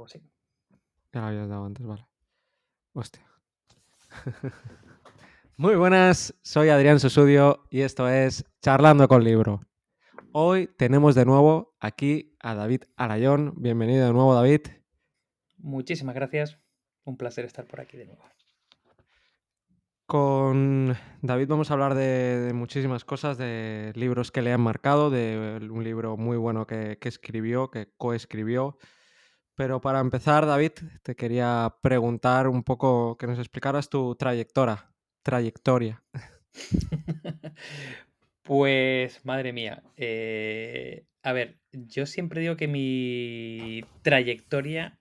Sí. Ya lo habías dado antes, vale. Hostia. Muy buenas, soy Adrián Susudio y esto es Charlando con Libro. Hoy tenemos de nuevo aquí a David Alayón. Bienvenido de nuevo, David. Muchísimas gracias. Un placer estar por aquí de nuevo. Con David vamos a hablar de muchísimas cosas, de libros que le han marcado, de un libro muy bueno que escribió, que coescribió. Pero para empezar, David, te quería preguntar un poco que nos explicaras tu trayectoria. Pues, madre mía. A ver, yo siempre digo que mi trayectoria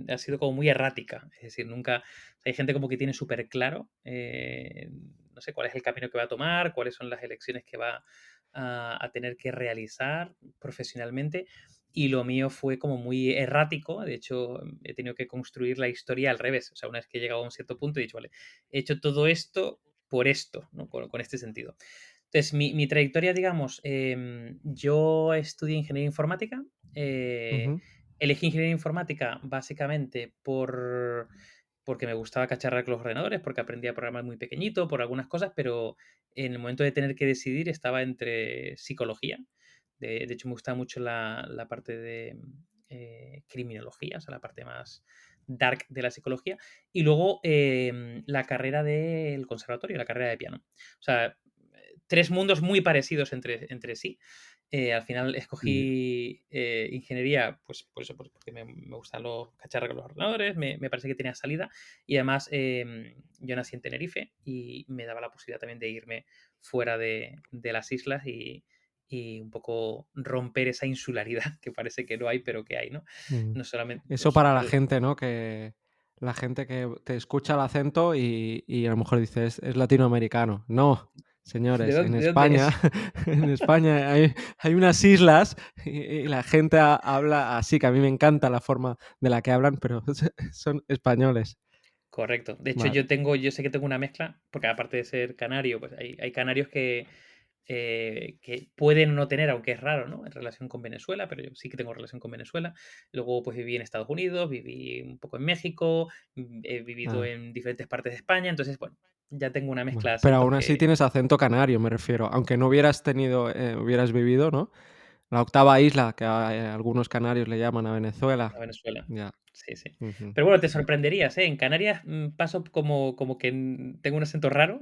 ha sido como muy errática. Es decir, nunca. Hay gente como que tiene súper claro, no sé, cuál es el camino que va a tomar, cuáles son las elecciones que va a tener que realizar profesionalmente. Y lo mío fue como muy errático. De hecho, he tenido que construir la historia al revés. O sea, una vez que he llegado a un cierto punto, he dicho, vale, he hecho todo esto por esto, ¿no? Con este sentido. Entonces, mi trayectoria, digamos, yo estudié ingeniería informática. Ujú. Elegí ingeniería informática básicamente porque me gustaba cacharrar con los ordenadores, porque aprendí a programar muy pequeñito, por algunas cosas, pero en el momento de tener que decidir estaba entre psicología. De hecho, me gustaba mucho la parte de criminología, o sea, la parte más dark de la psicología, y luego la carrera del conservatorio, la carrera de piano. O sea, tres mundos muy parecidos entre sí. Al final escogí ingeniería, pues eso, porque me gustan los cacharros con los ordenadores, me parece que tenía salida y además yo nací en Tenerife y me daba la posibilidad también de irme fuera de las islas y un poco romper esa insularidad que parece que no hay, pero que hay, ¿no? Mm. No solamente, Eso pues, para la gente, ¿no? Que la gente que te escucha el acento y a lo mejor dice es latinoamericano. No, señores, en de dónde España, es? en España hay unas islas y la gente habla así, que a mí me encanta la forma de la que hablan, pero son españoles. Correcto. De hecho, Vale. yo sé que tengo una mezcla, porque aparte de ser canario, pues hay canarios que pueden no tener, aunque es raro, ¿no? En relación con Venezuela, pero yo sí que tengo relación con Venezuela. Luego, pues viví en Estados Unidos, viví un poco en México, he vivido Ah, en diferentes partes de España, entonces, bueno, ya tengo una mezcla bueno. de Pero acentos aún así que tienes acento canario, me refiero. Aunque no hubieras hubieras vivido, ¿no? La octava isla, que algunos canarios le llaman a Venezuela. a Venezuela. Ya. Sí, sí. Ujú. Pero bueno, te sorprenderías, ¿eh? En Canarias paso como que tengo un acento raro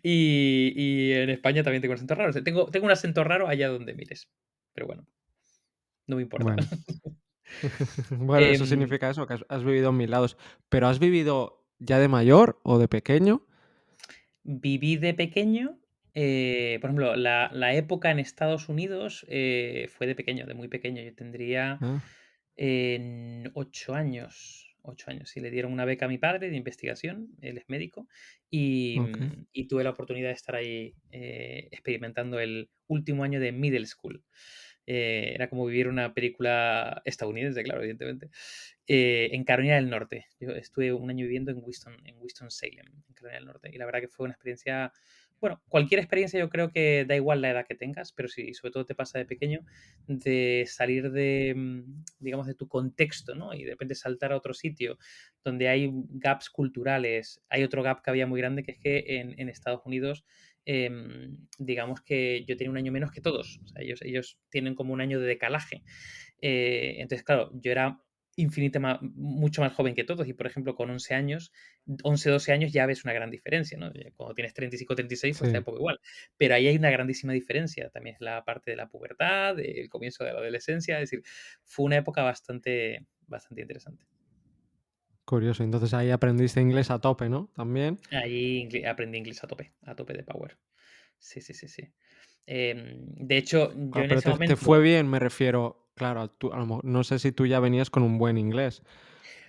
y en España también tengo un acento raro. O sea, tengo un acento raro allá donde mires. Pero bueno, no me importa. Bueno. Bueno, eso Em, significa eso, que has vivido en mil lados. ¿Pero has vivido ya de mayor o de pequeño? Viví de pequeño, por ejemplo, la época en Estados Unidos fue de pequeño, de muy pequeño. Yo tendría Ah, 8 años, 8 años. Sí, le dieron una beca a mi padre de investigación, él es médico, y, okey. y tuve la oportunidad de estar ahí experimentando el último año de middle school. Era como vivir una película estadounidense, claro, evidentemente, en Carolina del Norte. Yo estuve un año viviendo en Winston-Salem, en Carolina del Norte, y la verdad que fue una experiencia, bueno, cualquier experiencia yo creo que da igual la edad que tengas, pero si sobre todo te pasa de pequeño, de salir de, digamos, de tu contexto, ¿no? Y de repente saltar a otro sitio donde hay gaps culturales. Hay otro gap que había muy grande, que es que en Estados Unidos, digamos que yo tenía un año menos que todos. O sea, ellos tienen como un año de decalaje. Entonces, claro, yo era mucho más joven que todos y, por ejemplo, con 11 años, 11 12 años ya ves una gran diferencia, ¿no? Cuando tienes 35 36 pues te da un Sí, poco igual. Pero ahí hay una grandísima diferencia. También es la parte de la pubertad, el comienzo de la adolescencia. Es decir, fue una época bastante interesante. curioso. Entonces ahí aprendiste inglés a tope, ¿no? También. Ahí aprendí inglés a tope de power. Sí, sí, sí, sí. De hecho, yo Claro, en pero ese te fue momento. bien, me refiero. Claro, tú a lo mejor no sé si tú ya venías con un buen inglés.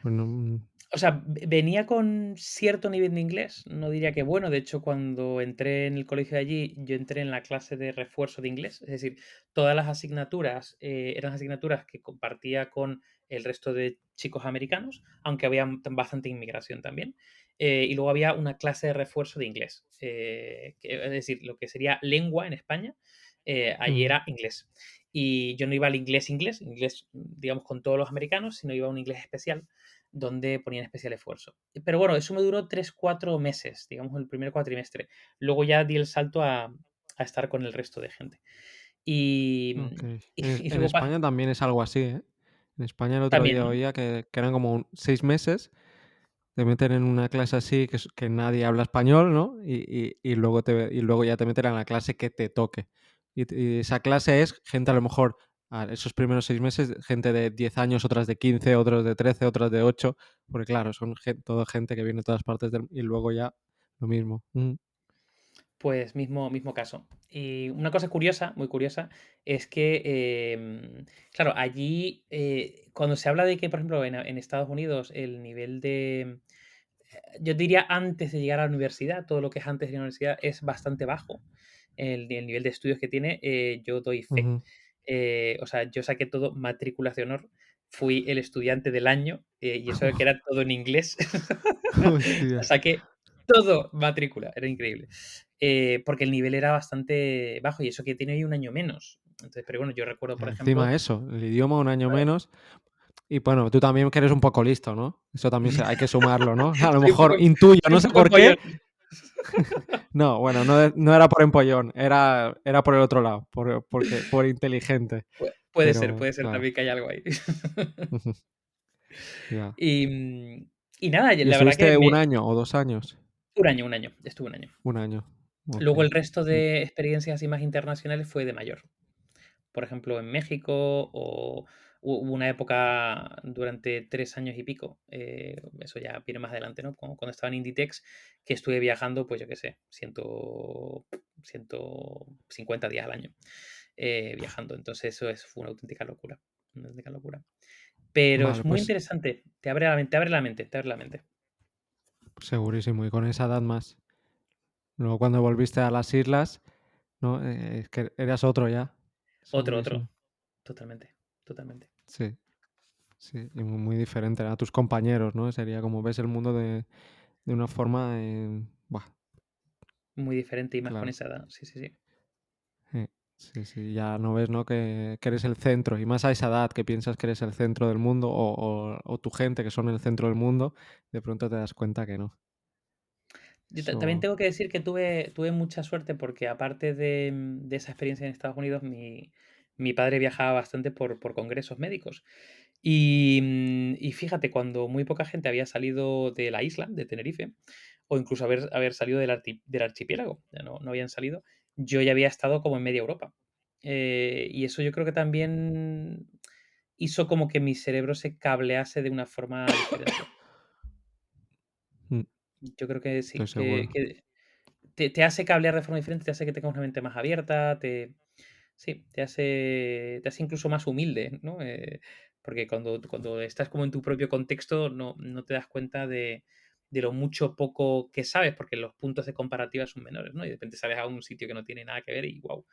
Bueno, O sea, venía con cierto nivel de inglés, no diría que bueno, de hecho, cuando entré en el colegio de allí, yo entré en la clase de refuerzo de inglés, es decir, todas las asignaturas eran asignaturas que compartía con el resto de chicos americanos, aunque había bastante inmigración también. Y luego había una clase de refuerzo de inglés, es decir, lo que sería lengua en España, allí mm, era inglés. y yo no iba al inglés, digamos, con todos los americanos, sino iba a un inglés especial, donde ponían especial esfuerzo. Pero bueno, eso me duró 3, 4 meses, digamos, el primer cuatrimestre. Luego ya di el salto a estar con el resto de gente. Y, okey. y En luego España también es algo así, ¿eh? En España el otro también, día ¿no? oía que eran como 6 meses, te meten en una clase así que nadie habla español, ¿no? Y luego ya te meten en la clase que te toque. Y esa clase es gente a lo mejor, esos primeros 6 meses, gente de 10 años, otras de 15, otros de 13, otras de 8, porque claro, son toda gente que viene de todas partes del y luego ya lo mismo. Pues mismo caso. Y una cosa curiosa, muy curiosa, es que, claro, allí, cuando se habla de que, por ejemplo, en Estados Unidos el nivel de, yo diría antes de llegar a la universidad, todo lo que es antes de la universidad es bastante bajo, el nivel de estudios que tiene, yo doy fe. Ujú. O sea, yo saqué todo matrículas de honor, fui el estudiante del año, y eso que era todo en inglés. Hostia. Saqué todo matrícula, era increíble. Porque el nivel era bastante bajo y eso que tiene ahí un año menos. Entonces, pero bueno, yo recuerdo, por ejemplo, Encima eso, el idioma un año menos. Y bueno, tú también que eres un poco listo, ¿no? Eso también hay que sumarlo, ¿no? A lo soy un mejor poco intuyo, soy no un sé poco por qué. empollón. No, bueno, no era por empollón, era por el otro lado, por inteligente. Pero Puede ser claro. también que hay algo ahí. Ujú, ya. Y, y nada, ¿Y la verdad que estuviste un año o 2 años? un año, estuve un año. Un año. Luego el Okey. resto Mm, de experiencias así más internacionales fue de mayor. Por ejemplo, en México o hubo una época durante 3 años y pico, eso ya viene más adelante, ¿no? Cuando estaba en Inditex, que estuve viajando, pues yo qué sé, 150 días al año, viajando. Entonces fue una auténtica locura. Pero vale, es muy pues interesante, te abre la mente, te abre la mente, te abre la mente. segurísimo, y con esa edad más. Luego cuando volviste a las islas, ¿no? Es que eras otro ya, Otro, segurísimo. totalmente, totalmente. Sí, sí, y muy diferente a tus compañeros, ¿no? Sería como ves el mundo de una forma, buah, Muy diferente y más con claro. esa edad. Sí, sí, sí. Sí, sí, ya no ves, ¿no? Que eres el centro, y más a esa edad que piensas que eres el centro del mundo o tu gente que son el centro del mundo, de pronto te das cuenta que no. Yo también Eso tengo que decir que tuve mucha suerte porque aparte de esa experiencia en Estados Unidos, mi padre viajaba bastante por congresos médicos. Y fíjate, cuando muy poca gente había salido de la isla, de Tenerife, o incluso haber salido del archipiélago, ya no habían salido, yo ya había estado como en media Europa. Y eso yo creo que también hizo como que mi cerebro se cablease de una forma diferente. mm, Yo creo que estoy sí, seguro. que te hace cablear de forma diferente, te hace que tengas una mente más abierta, sí, te hace incluso más humilde, ¿no? Porque cuando estás como en tu propio contexto no te das cuenta de lo mucho poco que sabes, porque los puntos de comparativa son menores, ¿no? Y de repente sales a un sitio que no tiene nada que ver y guau,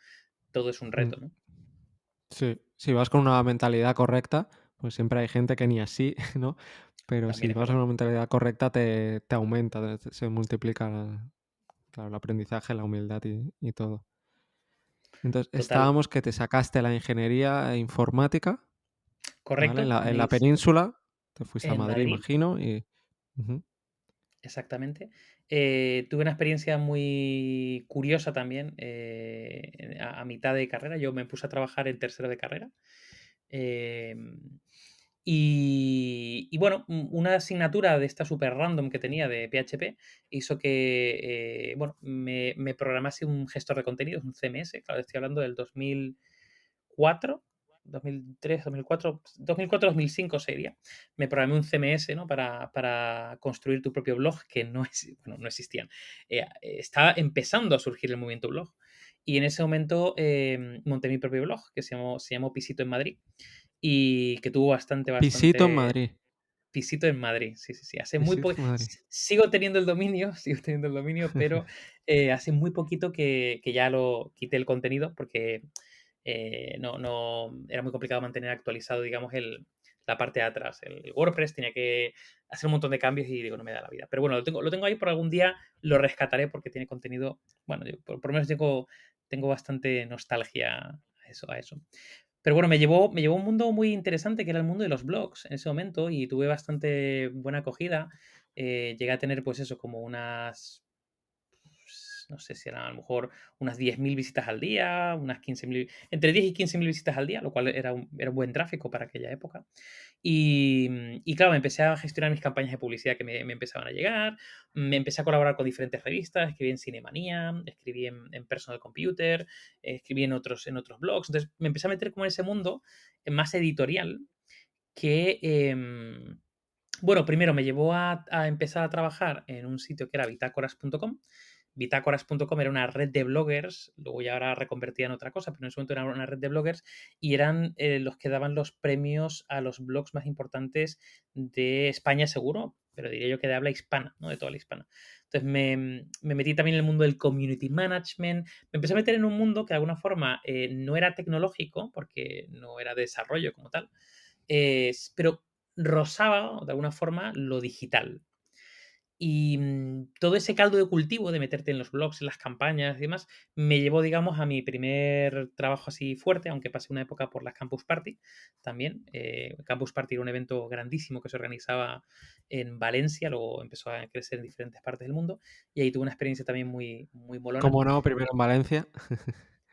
todo es un Mm, reto, ¿no? sí, si vas con una mentalidad correcta, pues siempre hay gente que ni así, ¿no? Pero También si es vas con verdad. una mentalidad correcta te aumenta, se multiplica, claro, el aprendizaje, la humildad y todo. Entonces, Total. estábamos que te sacaste la ingeniería informática, ¿vale? Correcto, En la península, te fuiste a en Madrid, Madrid. imagino, y ujú. Exactamente. Tuve una experiencia muy curiosa también, a mitad de carrera. Yo me puse a trabajar en tercero de carrera. em, y bueno, una asignatura de esta super random que tenía de PHP hizo que, bueno, me programase un gestor de contenidos, un CMS. Claro, estoy hablando del 2004, 2003, 2004, 2004-2005 sería. Me programé un CMS, ¿no? Para construir tu propio blog, que bueno, no existían. Estaba empezando a surgir el movimiento blog. Y en ese momento monté mi propio blog, que se llamó Pisito en Madrid, y que tuvo Pisito en bastante Madrid. Pisito en Madrid. Sí, sí, sí. Hace muy Pisito poco. en Madrid. Sigo teniendo el dominio, sigo teniendo el dominio, pero hace muy poquito que ya lo quité el contenido porque no era muy complicado mantener actualizado, digamos, la parte de atrás. El WordPress tenía que hacer un montón de cambios y digo, no me da la vida. Pero bueno, lo tengo ahí por algún día, lo rescataré porque tiene contenido. Bueno, yo por lo menos tengo bastante nostalgia a eso. Pero bueno, me llevó a un mundo muy interesante, que era el mundo de los blogs en ese momento, y tuve bastante buena acogida. Llegué a tener, pues eso, como unas, pues, no sé si eran a lo mejor unas 10.000 visitas al día, unas 15.000, entre 10 y 15.000 visitas al día, lo cual era un buen tráfico para aquella época. Y claro, me empecé a gestionar mis campañas de publicidad que me empezaban a llegar, me empecé a colaborar con diferentes revistas, escribí en Cinemanía, escribí en Personal Computer, escribí en otros blogs. Entonces me empecé a meter como en ese mundo más editorial que, bueno, primero me llevó a empezar a trabajar en un sitio que era bitácoras.com. Bitácoras.com era una red de bloggers, luego ya ahora reconvertida en otra cosa, pero en ese momento era una red de bloggers y eran los que daban los premios a los blogs más importantes de España, seguro, pero diría yo que de habla hispana, ¿no? De toda la hispana. Entonces me metí también en el mundo del community management, me empecé a meter en un mundo que de alguna forma no era tecnológico, porque no era desarrollo como tal, pero rozaba de alguna forma lo digital. Y todo ese caldo de cultivo de meterte en los blogs, en las campañas y demás, me llevó, digamos, a mi primer trabajo así fuerte, aunque pasé una época por las Campus Party también. Campus Party era un evento grandísimo que se organizaba en Valencia, luego empezó a crecer en diferentes partes del mundo y ahí tuve una experiencia también muy, muy molona. ¿Cómo no? Primero en Valencia.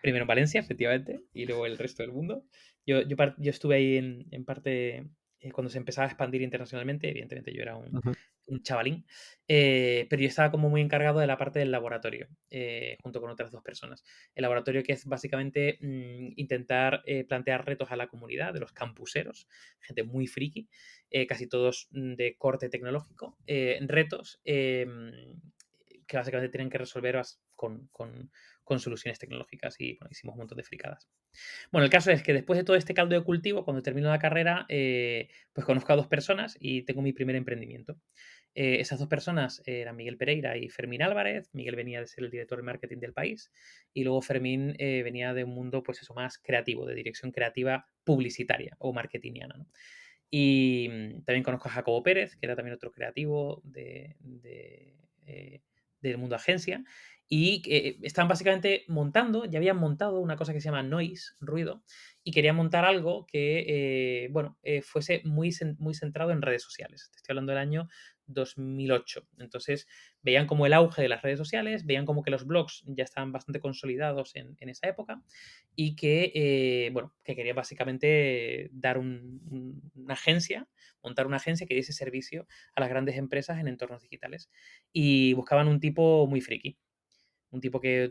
Primero en Valencia, efectivamente, y luego el resto del mundo. Yo estuve ahí en parte cuando se empezaba a expandir internacionalmente. Evidentemente, yo era un, Ujú. un chavalín, pero yo estaba como muy encargado de la parte del laboratorio, junto con otras dos personas. El laboratorio, que es básicamente intentar plantear retos a la comunidad de los campuseros, gente muy friki, casi todos de corte tecnológico, retos que básicamente tienen que resolver con soluciones tecnológicas y bueno, hicimos un montón de fricadas. Bueno, el caso es que después de todo este caldo de cultivo, cuando termino la carrera, pues conozco a dos personas y tengo mi primer emprendimiento. Esas dos personas eran Miguel Pereira y Fermín Álvarez. Miguel venía de ser el director de marketing del país y luego Fermín venía de un mundo, pues eso, más creativo, de dirección creativa publicitaria o marketingiana, ¿no? Y también conozco a Jacobo Pérez, que era también otro creativo del mundo agencia. Y estaban básicamente montando, ya habían montado una cosa que se llama noise, ruido, y querían montar algo que, bueno, fuese muy centrado en redes sociales. Te estoy hablando del año 2008. Entonces, veían como el auge de las redes sociales, veían como que los blogs ya estaban bastante consolidados en esa época y que, bueno, que quería básicamente dar una agencia, montar una agencia que diese servicio a las grandes empresas en entornos digitales. Y buscaban un tipo muy friki. Un tipo que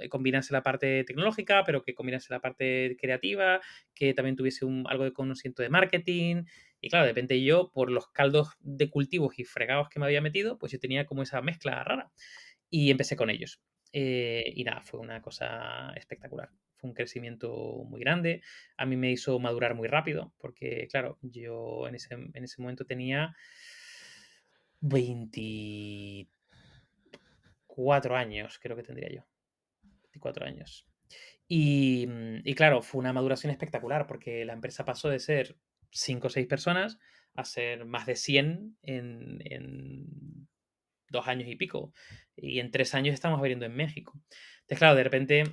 combinase la parte tecnológica, pero que combinase la parte creativa, que también tuviese algo de conocimiento de marketing. Y claro, de repente yo, por los caldos de cultivos y fregados que me había metido, pues yo tenía como esa mezcla rara. Y empecé con ellos. Y nada, fue una cosa espectacular. Fue un crecimiento muy grande. A mí me hizo madurar muy rápido, porque claro, yo en ese momento tenía 24 años, creo que tendría yo. 24 años. Y claro, fue una maduración espectacular, porque la empresa pasó de ser 5 o 6 personas a ser más de 100 en 2 años y pico. Y en 3 años estamos abriendo en México. Entonces, claro, de repente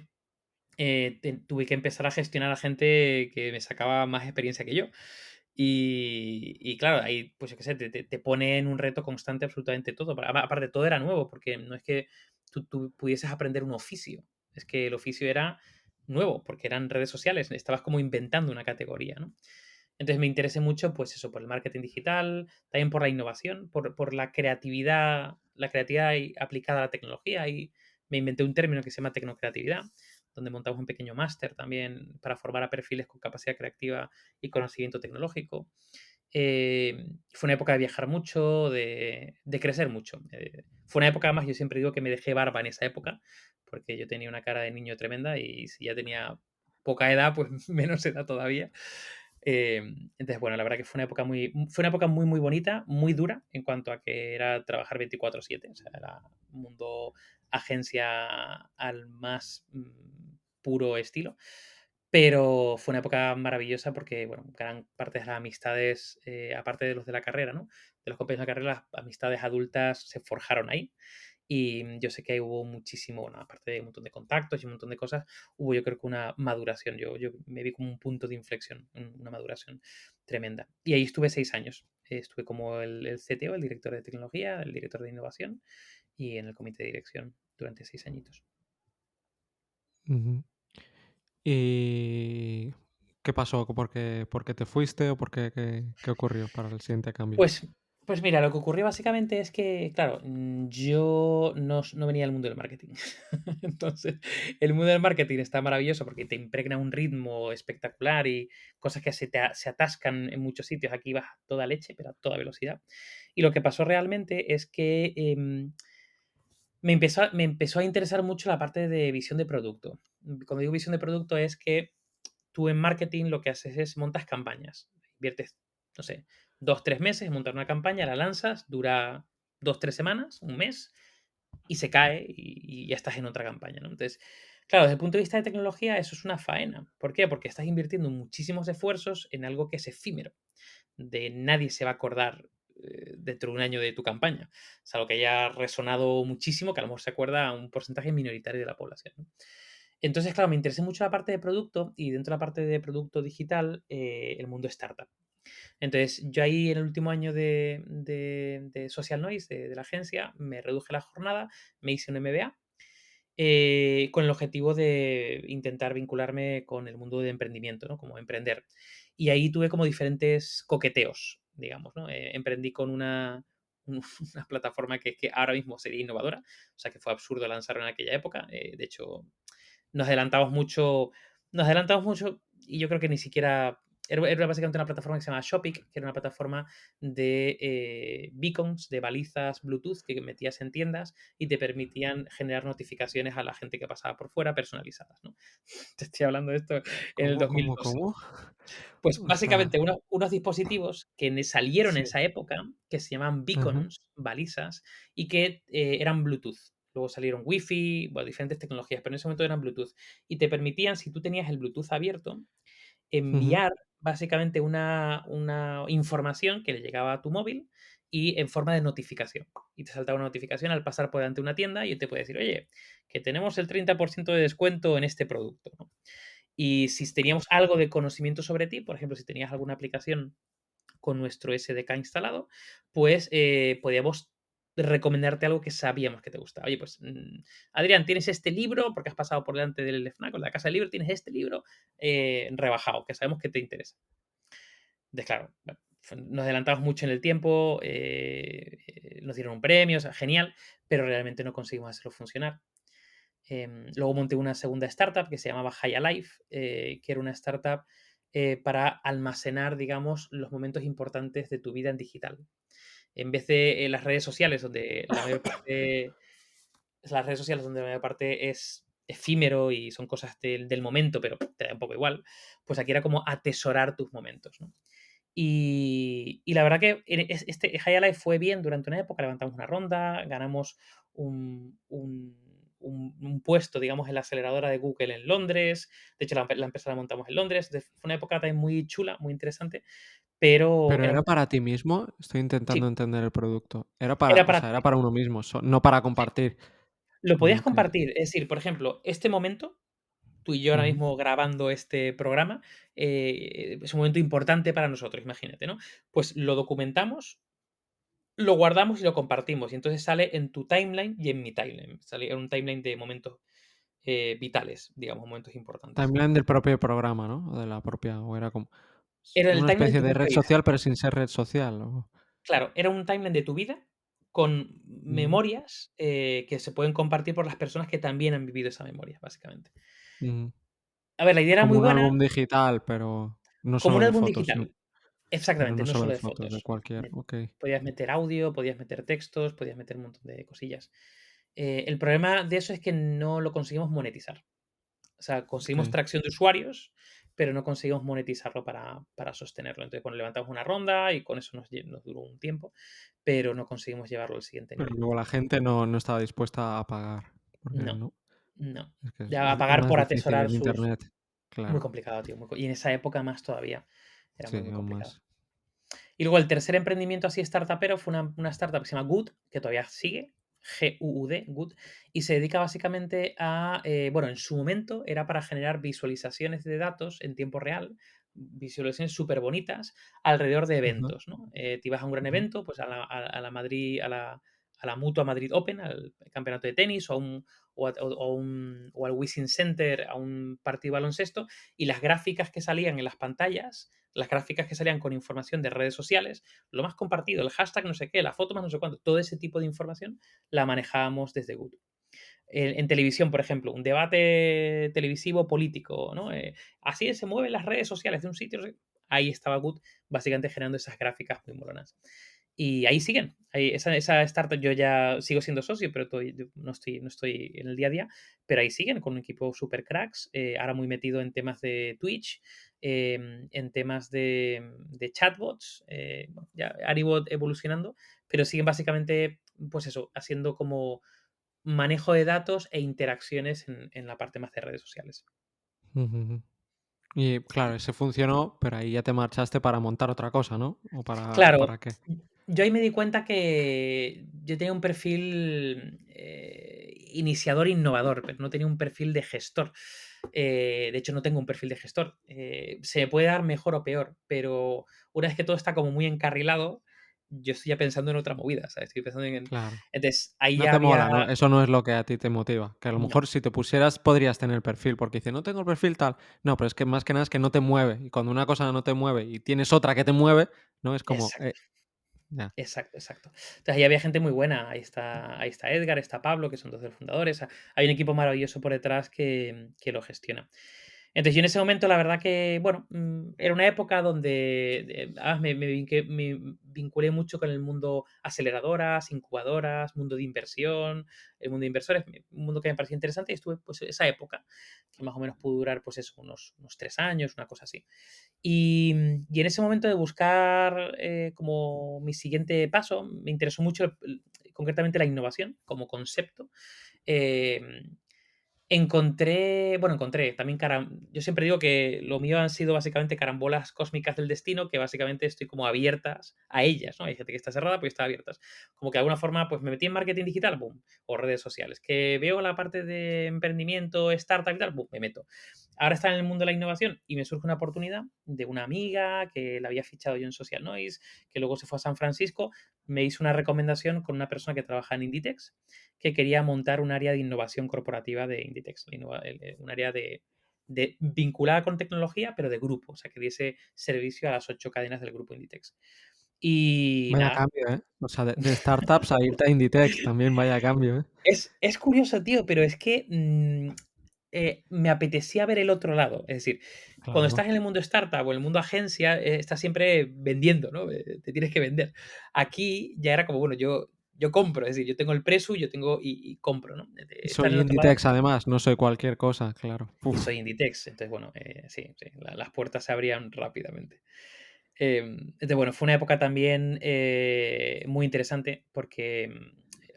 tuve que empezar a gestionar a gente que me sacaba más experiencia que yo. Y claro, ahí, pues yo qué sé, te pone en un reto constante absolutamente todo. Aparte, todo era nuevo, porque no es que tú pudieses aprender un oficio, es que el oficio era nuevo, porque eran redes sociales, estabas como inventando una categoría, ¿no? Entonces me interesé mucho, pues eso, por el marketing digital, también por la innovación, por la creatividad aplicada a la tecnología. Y me inventé un término que se llama tecnocreatividad, donde montamos un pequeño máster también para formar a perfiles con capacidad creativa y conocimiento tecnológico. Fue una época de viajar mucho, de crecer mucho. Fue una época, además, yo siempre digo que me dejé barba en esa época, porque yo tenía una cara de niño tremenda y si ya tenía poca edad, pues menos edad todavía. Entonces, bueno, la verdad que fue una época muy, muy bonita, muy dura en cuanto a que era trabajar 24/7, o sea, era mundo agencia al más puro estilo, Pero fue una época maravillosa porque, bueno, gran parte de las amistades, aparte de los de la carrera, ¿no? De los compañeros de la carrera, las amistades adultas se forjaron ahí. Y yo sé que ahí hubo muchísimo, bueno, aparte de un montón de contactos y un montón de cosas, hubo yo creo que una maduración. Yo me vi como un punto de inflexión, una maduración tremenda. Y ahí estuve 6 años. Estuve como el CTO, el director de tecnología, el director de innovación y en el comité de dirección durante 6 añitos. Ujú. ¿Y qué pasó? ¿Por qué te fuiste o qué ocurrió para el siguiente cambio? Pues pues mira, lo que ocurrió básicamente es que, claro, yo no venía del mundo del marketing. Entonces, el mundo del marketing está maravilloso porque te impregna un ritmo espectacular y cosas que se atascan en muchos sitios. Aquí vas a toda leche, pero a toda velocidad. Y lo que pasó realmente es que, me empezó a interesar mucho la parte de visión de producto. Cuando digo visión de producto es que tú en marketing lo que haces es montas campañas. Inviertes, no sé, 2, 3 meses en montar una campaña, la lanzas, dura 2, 3 semanas, un mes, y se cae y ya estás en otra campaña, ¿no? Entonces, claro, desde el punto de vista de tecnología, eso es una faena. ¿Por qué? Porque estás invirtiendo muchísimos esfuerzos en algo que es efímero. De nadie se va a acordar dentro de un año de tu campaña. Es algo que haya resonado muchísimo, que a lo mejor se acuerda a un porcentaje minoritario de la población, ¿no? Entonces, claro, me interesé mucho la parte de producto y dentro de la parte de producto digital, el mundo startup. Entonces, yo ahí en el último año de Social Noise, de la agencia, me reduje la jornada, me hice un MBA con el objetivo de intentar vincularme con el mundo de emprendimiento, ¿no? Como emprender. Y ahí tuve como diferentes coqueteos, digamos, ¿no? Emprendí con una plataforma que ahora mismo sería innovadora, o sea que fue absurdo lanzarlo en aquella época. De hecho, nos adelantamos mucho, nos adelantamos mucho y yo creo que ni siquiera era básicamente una plataforma que se llama Shopic, que era una plataforma de beacons, de balizas Bluetooth que metías en tiendas y te permitían generar notificaciones a la gente que pasaba por fuera personalizadas, ¿no? Te estoy hablando de esto en el ¿Cómo, cómo, 2012. cómo? Pues O sea, básicamente unos dispositivos que salieron en sí. esa época, que se llaman Ajá, beacons, balizas, y que eran Bluetooth. Luego salieron Wi-Fi, bueno, diferentes tecnologías, pero en ese momento eran Bluetooth. Y te permitían, si tú tenías el Bluetooth abierto, ujú, enviar básicamente una información que le llegaba a tu móvil y en forma de notificación. Y te saltaba una notificación al pasar por delante de una tienda y te puede decir, oye, que tenemos el 30% de descuento en este producto, ¿no? Y si teníamos algo de conocimiento sobre ti, por ejemplo, si tenías alguna aplicación con nuestro SDK instalado, pues podíamos recomendarte algo que sabíamos que te gustaba. Oye, pues Adrián, tienes este libro, porque has pasado por delante del FNAC o de la casa del libro, tienes este libro rebajado, que sabemos que te interesa. Entonces, claro, bueno, nos adelantamos mucho en el tiempo, nos dieron un premio, o sea, genial, pero realmente no conseguimos hacerlo funcionar. Luego monté una segunda startup que se llamaba High Alive, que era una startup para almacenar, digamos, los momentos importantes de tu vida en digital. En vez de las redes sociales, donde la mayor parte es efímero y son cosas del momento, pero te da un poco igual, pues aquí era como atesorar tus momentos, ¿no? Y la verdad que este High Alive fue bien durante una época, levantamos una ronda, ganamos un puesto, digamos, en la aceleradora de Google en Londres. De hecho, la empresa la montamos en Londres. Entonces, fue una época también muy chula, muy interesante, pero ¿pero era era muy para ti mismo? Estoy intentando sí, entender el producto. Era para, era o para sea, era ti. para uno mismo, no para Sí, compartir. lo podías Okey. compartir. Es decir, por ejemplo, este momento, tú y yo ahora Ujú. mismo grabando este programa, es un momento importante para nosotros, imagínate, ¿no? Pues lo documentamos, lo guardamos y lo compartimos. Y entonces sale en tu timeline y en mi timeline. Sale en un timeline de momentos vitales, digamos, momentos importantes. Timeline del propio programa, ¿no? O de la propia o era como Era el una timeline de especie tu de red propia vida. social, pero sin ser red social, ¿o? Claro, era un timeline de tu vida con Ujú, memorias que se pueden compartir por las personas que también han vivido esa memoria, básicamente. ujú. A ver, la idea era Como muy un buena, álbum digital, pero no como solo un de álbum fotos, sino digital. Exactamente, no no solo solo de de fotos, de fotos. cualquier, okey, Podías meter audio, podías meter textos, podías meter un montón de cosillas. El problema de eso es que no lo conseguimos monetizar. O sea, conseguimos okey. tracción de usuarios, pero no conseguimos monetizarlo para sostenerlo. Entonces, bueno, levantamos una ronda y con eso nos duró un tiempo, pero no conseguimos llevarlo al siguiente Pero nivel. luego la gente no estaba dispuesta a pagar, porque No, no, no. es que Ya a es pagar más por difícil atesorar en sus Internet. Muy claro. complicado, tío, y en esa época más todavía, era Sí, muy, muy aún complicado. más. Y luego el tercer emprendimiento así startupero fue una startup que se llama Good, que todavía sigue, G-U-U-D, Good, y se dedica básicamente a, bueno, en su momento era para generar visualizaciones de datos en tiempo real, visualizaciones súper bonitas alrededor de Ajá, eventos, ¿no? Te ibas a un gran ajá. evento, pues a la Madrid, a la Mutua Madrid Open, al campeonato de tenis, o al Wishing Center, a un partido de baloncesto, y las gráficas que salían en las pantallas, las gráficas que salían con información de redes sociales, lo más compartido, el hashtag no sé qué, la foto más no sé cuánto, todo ese tipo de información la manejábamos desde Good. En televisión, por ejemplo, un debate televisivo político, ¿no? Así se mueven las redes sociales de un sitio, no sé, ahí estaba Good, básicamente generando esas gráficas muy molonas. Y ahí siguen. Esa startup yo ya sigo siendo socio, pero yo no estoy en el día a día, pero ahí siguen con un equipo super cracks, ahora muy metido en temas de Twitch, en temas de chatbots, bueno, ya han ido evolucionando, pero siguen básicamente, pues eso, haciendo como manejo de datos e interacciones en la parte más de redes sociales. Ujú, ujú. Y claro, ese funcionó, pero ahí ya te marchaste para montar otra cosa, ¿no? O Claro, para qué? yo ahí me di cuenta que yo tenía un perfil, iniciador e innovador, pero no tenía un perfil de gestor. De hecho, no tengo un perfil de gestor. Se me puede dar mejor o peor, pero una vez que todo está como muy encarrilado, yo estoy ya pensando en otra movida, ¿sabes? Estoy pensando en Claro. entonces, ahí No ya te había mola, ¿no? Eso no es lo que a ti te motiva. Que a lo no, mejor si te pusieras podrías tener perfil, porque dice, no tengo el perfil tal. No, pero es que más que nada es que no te mueve. Y cuando una cosa no te mueve y tienes otra que te mueve, ¿no? Es como, exacto. ya. Exacto, exacto. Entonces, ahí había gente muy buena. Ahí está Edgar, está Pablo, que son 2 de los fundadores. Hay un equipo maravilloso por detrás que lo gestiona. Entonces, yo en ese momento, la verdad que, bueno, era una época donde, me vinculé mucho con el mundo aceleradoras, incubadoras, mundo de inversión, el mundo de inversores, un mundo que me parecía interesante, y estuve, pues, esa época, que más o menos pudo durar, pues eso, unos 3 años, una cosa así. Y en ese momento de buscar, como mi siguiente paso, me interesó mucho concretamente la innovación como concepto. Em, encontré también yo siempre digo que lo mío han sido básicamente carambolas cósmicas del destino, que básicamente estoy como abiertas a ellas, ¿no? Hay gente que está cerrada, pues está abiertas. Como que de alguna forma, pues me metí en marketing digital, boom, o redes sociales. Que veo la parte de emprendimiento, startup y tal, boom, me meto. Ahora está en el mundo de la innovación y me surge una oportunidad de una amiga que la había fichado yo en Social Noise, que luego se fue a San Francisco, me hizo una recomendación con una persona que trabaja en Inditex, que quería montar un área de innovación corporativa de Inditex, un área vinculada con tecnología, pero de grupo, o sea, que diese servicio a las 8 cadenas del grupo Inditex. Y Vaya nada, cambio, ¿eh? O sea, de startups a irte a Inditex también vaya cambio, ¿eh? es curioso, tío, pero es que me apetecía ver el otro lado. Es decir, cuando estás Claro. en el mundo startup o en el mundo agencia, estás siempre vendiendo, ¿no? Te tienes que vender. Aquí ya era como, bueno, yo compro, es decir, yo tengo el precio, yo tengo y compro, ¿no? Y Estar en soy el otro lado Inditex además, no soy cualquier cosa, claro. y Uf. soy Inditex. Entonces, bueno, sí, sí, las puertas se abrían rápidamente. Entonces, bueno, fue una época también muy interesante porque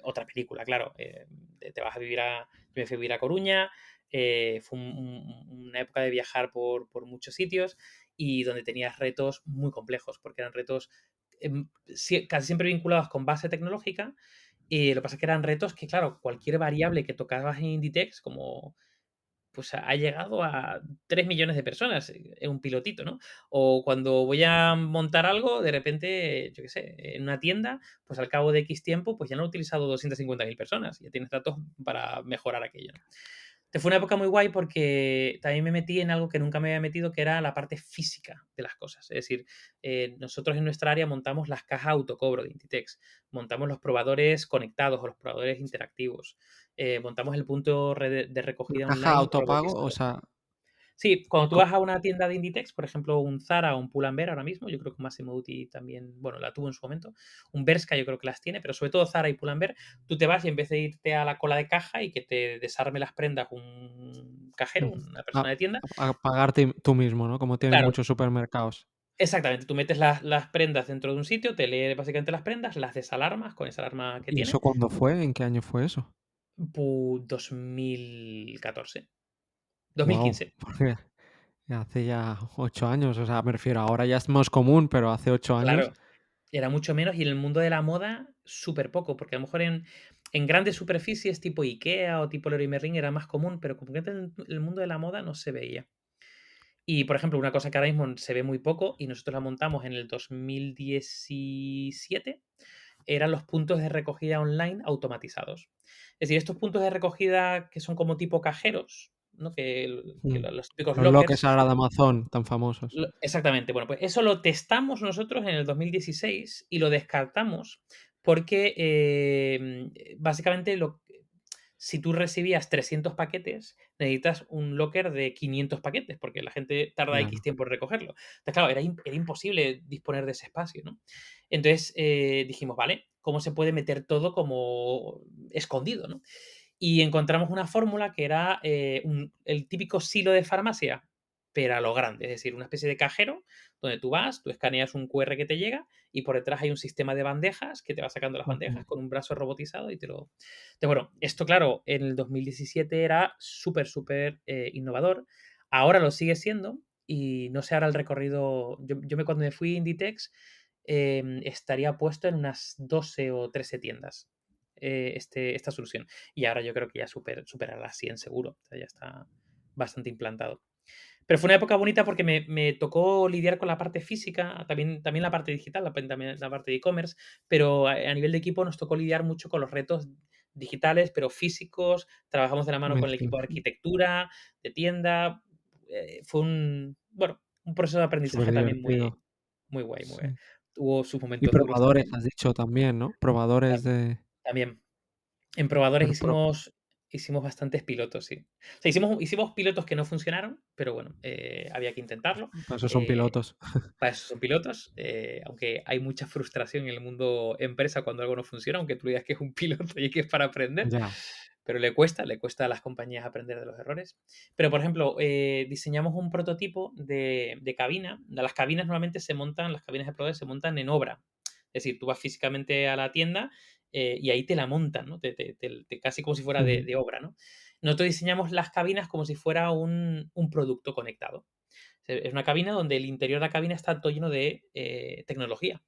otra película, claro, te vas a vivir yo me fui a vivir a Coruña, fue una época de viajar por muchos sitios y donde tenías retos muy complejos, porque eran retos casi siempre vinculados con base tecnológica, y lo que pasa es que eran retos que, claro, cualquier variable que tocabas en Inditex, como pues ha llegado a 3 millones de personas en un pilotito, ¿no? O cuando voy a montar algo, de repente, yo qué sé, en una tienda, pues al cabo de X tiempo, pues ya no he utilizado 250.000 personas, ya tienes datos para mejorar aquello, ¿no? Fue una época muy guay porque también me metí en algo que nunca me había metido, que era la parte física de las cosas. Es decir, nosotros en nuestra área montamos las cajas autocobro de Inditex, montamos los probadores conectados o los probadores interactivos, montamos el punto de ¿La recogida caja online o de autopago? O registro. sea, Sí, cuando tú co vas a una tienda de Inditex, por ejemplo, un Zara o un Pull&Bear ahora mismo, yo creo que Massimo Dutti también, bueno, la tuvo en su momento, un Bershka yo creo que las tiene, pero sobre todo Zara y Pull&Bear, tú te vas y en vez de irte a la cola de caja y que te desarme las prendas un cajero, mm, una a persona de tienda, a pagarte tú mismo, ¿no? Como tienen claro, muchos supermercados. exactamente, tú metes las prendas dentro de un sitio, te lee básicamente las prendas, las desalarmas con esa alarma que ¿Y tiene, eso cuándo fue? ¿En qué año fue eso? 2014, Guau, 2015. hace ya 8 años, o sea, me refiero, ahora ya es más común, pero hace 8 años, Claro, era mucho menos y en el mundo de la moda súper poco, porque a lo mejor en grandes superficies tipo IKEA o tipo Leroy Merlin era más común, pero como que en el mundo de la moda no se veía. Y, por ejemplo, una cosa que ahora mismo se ve muy poco y nosotros la montamos en el 2017, eran los puntos de recogida online automatizados. Es decir, estos puntos de recogida que son como tipo cajeros, ¿no? Que mm, los típicos los lockers lockers. ahora de Amazon tan famosos. Exactamente. Bueno, pues eso lo testamos nosotros en el 2016 y lo descartamos porque básicamente si tú recibías 300 paquetes, necesitas un locker de 500 paquetes, porque la gente tarda X Claro. tiempo en recogerlo. Entonces, claro, era imposible disponer de ese espacio, ¿no? Entonces dijimos, vale, ¿cómo se puede meter todo como escondido, ¿no? Y encontramos una fórmula que era el típico silo de farmacia, pero a lo grande, es decir, una especie de cajero donde tú vas, tú escaneas un QR que te llega y por detrás hay un sistema de bandejas que te va sacando las bandejas Okey. con un brazo robotizado y te lo... Entonces, bueno, esto claro, en el 2017 era súper, súper innovador. Ahora lo sigue siendo y no sé ahora el recorrido. Cuando me fui a Inditex estaría puesto en unas 12 o 13 tiendas esta solución. Y ahora yo creo que ya supera las 100 seguro. O sea, ya está bastante implantado. Pero fue una época bonita porque me tocó lidiar con la parte física, también la parte digital, también la parte de e-commerce, pero a nivel de equipo nos tocó lidiar mucho con los retos digitales, pero físicos. Trabajamos de la mano con el equipo de Mezcla. arquitectura, de tienda. Fue bueno, un proceso de aprendizaje también muy, Superdivertido. muy guay, muy guay. Sí. Tuvo sus Y momentos duros probadores, también. has dicho también, ¿no? Probadores de También. En probadores pero pro hicimos bastantes pilotos, sí. O sea, hicimos pilotos que no funcionaron, pero bueno, había que intentarlo. para eso son Eh, pilotos. para eso son pilotos, aunque hay mucha frustración en el mundo empresa cuando algo no funciona, aunque tú digas que es un piloto y que es para aprender, Ya, pero le cuesta a las compañías aprender de los errores. Pero, por ejemplo, diseñamos un prototipo de cabina. Las cabinas normalmente las cabinas de probadores se montan en obra. Es decir, tú vas físicamente a la tienda y ahí te la montan, ¿no? Casi como si fuera ujú, de obra, ¿no? Nosotros diseñamos las cabinas como si fuera un producto conectado. Es una cabina donde el interior de la cabina está todo lleno de tecnología,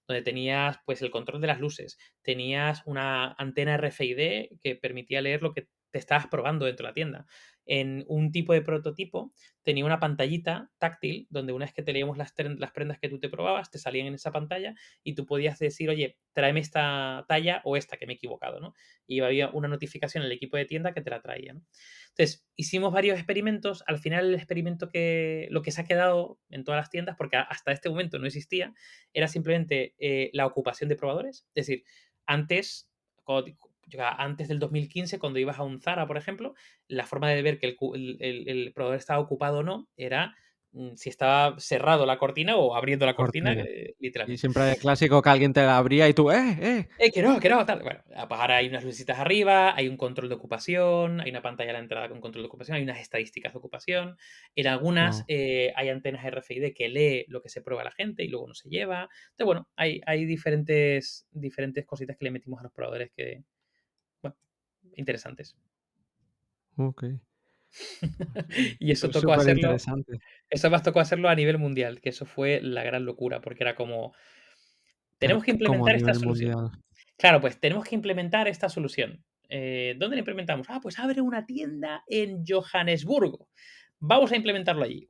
donde tenías pues el control de las luces, tenías una antena RFID que permitía leer lo que te estabas probando dentro de la tienda. En un tipo de prototipo tenía una pantallita táctil donde una vez que te leíamos las prendas que tú te probabas, te salían en esa pantalla y tú podías decir, oye, tráeme esta talla o esta que me he equivocado, ¿no? Y había una notificación en el equipo de tienda que te la traía, ¿no? Entonces, hicimos varios experimentos. Al final, el experimento lo que se ha quedado en todas las tiendas, porque hasta este momento no existía, era simplemente la ocupación de probadores. Es decir, antes, antes del 2015, cuando ibas a un Zara, por ejemplo, la forma de ver que el probador estaba ocupado o no era si estaba cerrado la cortina o abriendo la cortina, cortina. Y literalmente. siempre hay el clásico que alguien te la abría y tú: eh". Que no, tal. Bueno, pues ahora hay unas lucecitas arriba, hay un control de ocupación, hay una pantalla a la entrada con control de ocupación, hay unas estadísticas de ocupación. En algunas Guau. hay antenas RFID que lee lo que se prueba la gente y luego no se lleva. Entonces, bueno, hay diferentes cositas que le metimos a los probadores que, bueno, interesantes. Okey. Pues, Y eso tocó hacerlo, superinteresante. eso más tocó hacerlo a nivel mundial, que eso fue la gran locura, porque era como, Pero tenemos que como a implementar esta nivel solución. mundial. Claro, pues tenemos que implementar esta solución. ¿Dónde la implementamos? Ah, pues abre una tienda en Johannesburgo. Vamos a implementarlo allí.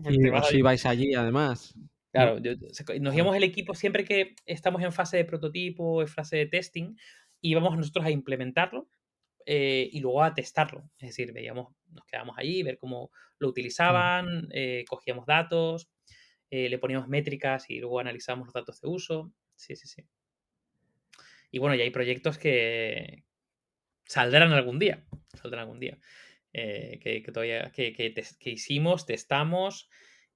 Pues Y te vas os allí. ibais allí además, Claro, ¿no? nos Claro. íbamos el equipo siempre que estamos en fase de prototipo, en fase de testing, íbamos nosotros a implementarlo y luego a testarlo. Es decir, nos quedábamos allí, ver cómo lo Claro. utilizaban, cogíamos datos, le poníamos métricas y luego analizábamos los datos de uso. Sí, sí, sí. Y bueno, y hay proyectos que, saldrán algún día, saldrán algún día. Que todavía que hicimos, testamos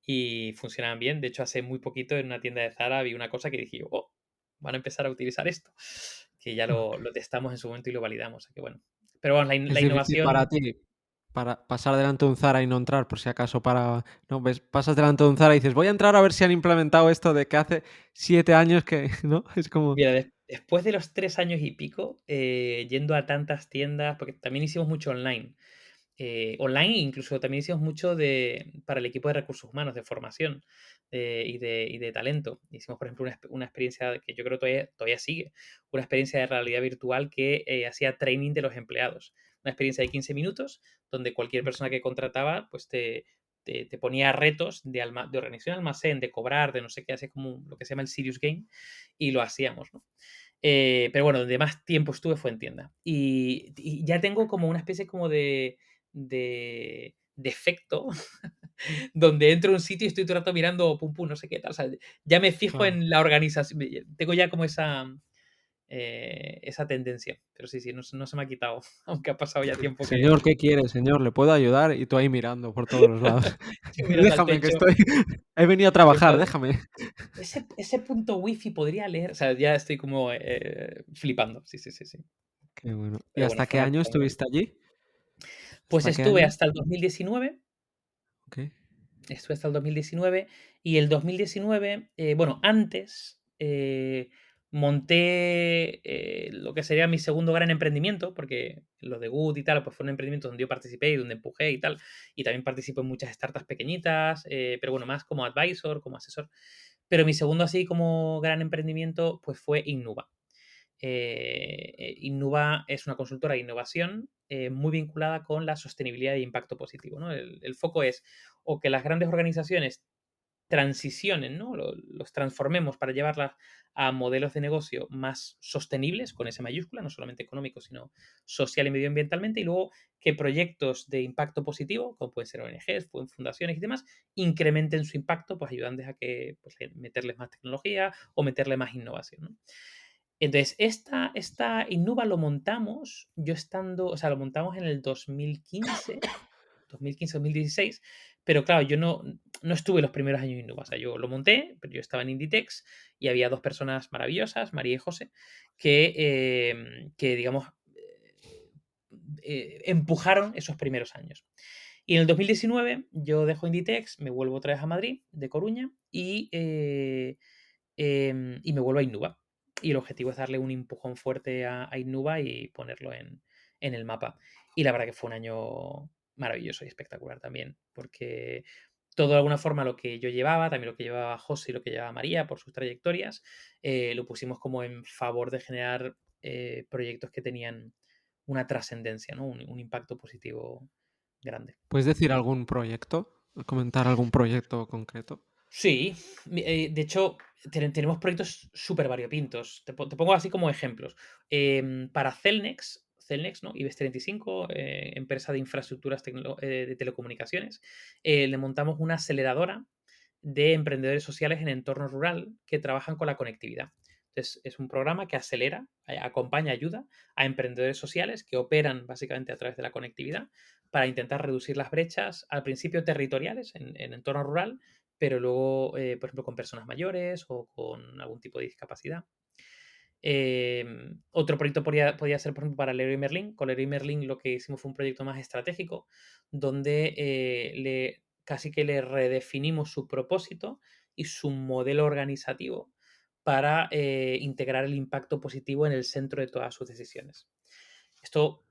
y funcionaban bien. De hecho, hace muy poquito en una tienda de Zara vi una cosa que dije yo: "Oh, van a empezar a utilizar esto", que ya lo testamos en su momento y lo validamos, así que bueno. Pero bueno, Es la difícil para innovación, ti, para pasar delante de un Zara y no entrar, por si acaso para ¿no? Ves, pasas delante de un Zara y dices: "Voy a entrar a ver si han implementado esto de que hace 7 años que", ¿no? Es como mira, después de los 3 años y pico, yendo a tantas tiendas, porque también hicimos mucho online. online, incluso también hicimos mucho para el equipo de recursos humanos, de formación y de talento. Hicimos, por ejemplo, una experiencia que yo creo todavía sigue, una experiencia de realidad virtual que hacía training de los empleados. Una experiencia de 15 minutos donde cualquier persona okey. que contrataba pues te ponía retos de organización de almacén, de cobrar, de no sé qué, hace como lo que se llama el Serious Game y lo hacíamos, ¿no? Pero bueno, donde más tiempo estuve fue en tienda. Y ya tengo como una especie como de defecto donde entro a un sitio y estoy todo el rato mirando pum pum, no sé qué tal. O sea, ya me fijo Claro. en la organización. Tengo ya como esa tendencia. Pero sí, sí, no se me ha quitado, aunque ha pasado ya tiempo que Señor, ¿qué quiere, señor? ¿Le puedo ayudar? Y tú ahí mirando por todos los lados. estoy mirando al Déjame que techo. estoy he venido a En trabajar, plan, déjame. ese punto wifi podría leer. O sea, ya estoy como flipando. Sí, sí, sí, sí. Qué bueno. ¿Y Pero bueno, hasta fue qué una año época muy estuviste bonita. allí? Pues ¿Hasta qué año? Okey. estuve hasta el 2019 y el 2019, bueno, antes monté lo que sería mi segundo gran emprendimiento, porque lo de Good y tal, pues fue un emprendimiento donde yo participé y donde empujé y tal, y también participo en muchas startups pequeñitas, pero bueno, más como advisor, como asesor. Pero mi segundo así como gran emprendimiento, pues fue Innuba. Innuba es una consultora de innovación muy vinculada con la sostenibilidad e impacto positivo, ¿no? El foco es o que las grandes organizaciones transicionen, ¿no? Los transformemos para llevarlas a modelos de negocio más sostenibles, con S mayúscula, no solamente económico, sino social y medioambientalmente, y luego que proyectos de impacto positivo, como pueden ser ONGs, fundaciones y demás, incrementen su impacto, pues ayudándoles a que pues, meterles más tecnología o meterle más innovación, ¿no? Entonces, esta Innuba lo montamos yo estando, o sea, lo montamos en el 2015, 2016, pero claro, yo no estuve los primeros años en Innova. O sea, yo lo monté, pero yo estaba en Inditex y había dos personas maravillosas, María y José, que digamos, empujaron esos primeros años. Y en el 2019 yo dejo Inditex, me vuelvo otra vez a Madrid, de Coruña, y me vuelvo a Innova. Y el objetivo es darle un empujón fuerte a Innova y ponerlo en el mapa. Y la verdad que fue un año maravilloso y espectacular también, porque todo de alguna forma lo que yo llevaba, también lo que llevaba José y lo que llevaba María por sus trayectorias, lo pusimos como en favor de generar proyectos que tenían una trascendencia, ¿no? Un impacto positivo grande. ¿Puedes decir algún proyecto? ¿Comentar algún proyecto concreto? Sí, de hecho, tenemos proyectos súper variopintos. Te pongo así como ejemplos. Para Celnex, ¿no? IBEX 35, empresa de infraestructuras de telecomunicaciones, le montamos una aceleradora de emprendedores sociales en entorno rural que trabajan con la conectividad. Entonces, es un programa que acelera, acompaña, ayuda a emprendedores sociales que operan básicamente a través de la conectividad para intentar reducir las brechas, al principio territoriales en entorno rural, pero luego, por ejemplo, con personas mayores o con algún tipo de discapacidad. Otro proyecto podía ser, por ejemplo, para Leroy Merlin. Con Leroy Merlin lo que hicimos fue un proyecto más estratégico, donde casi que le redefinimos su propósito y su modelo organizativo para integrar el impacto positivo en el centro de todas sus decisiones. Esto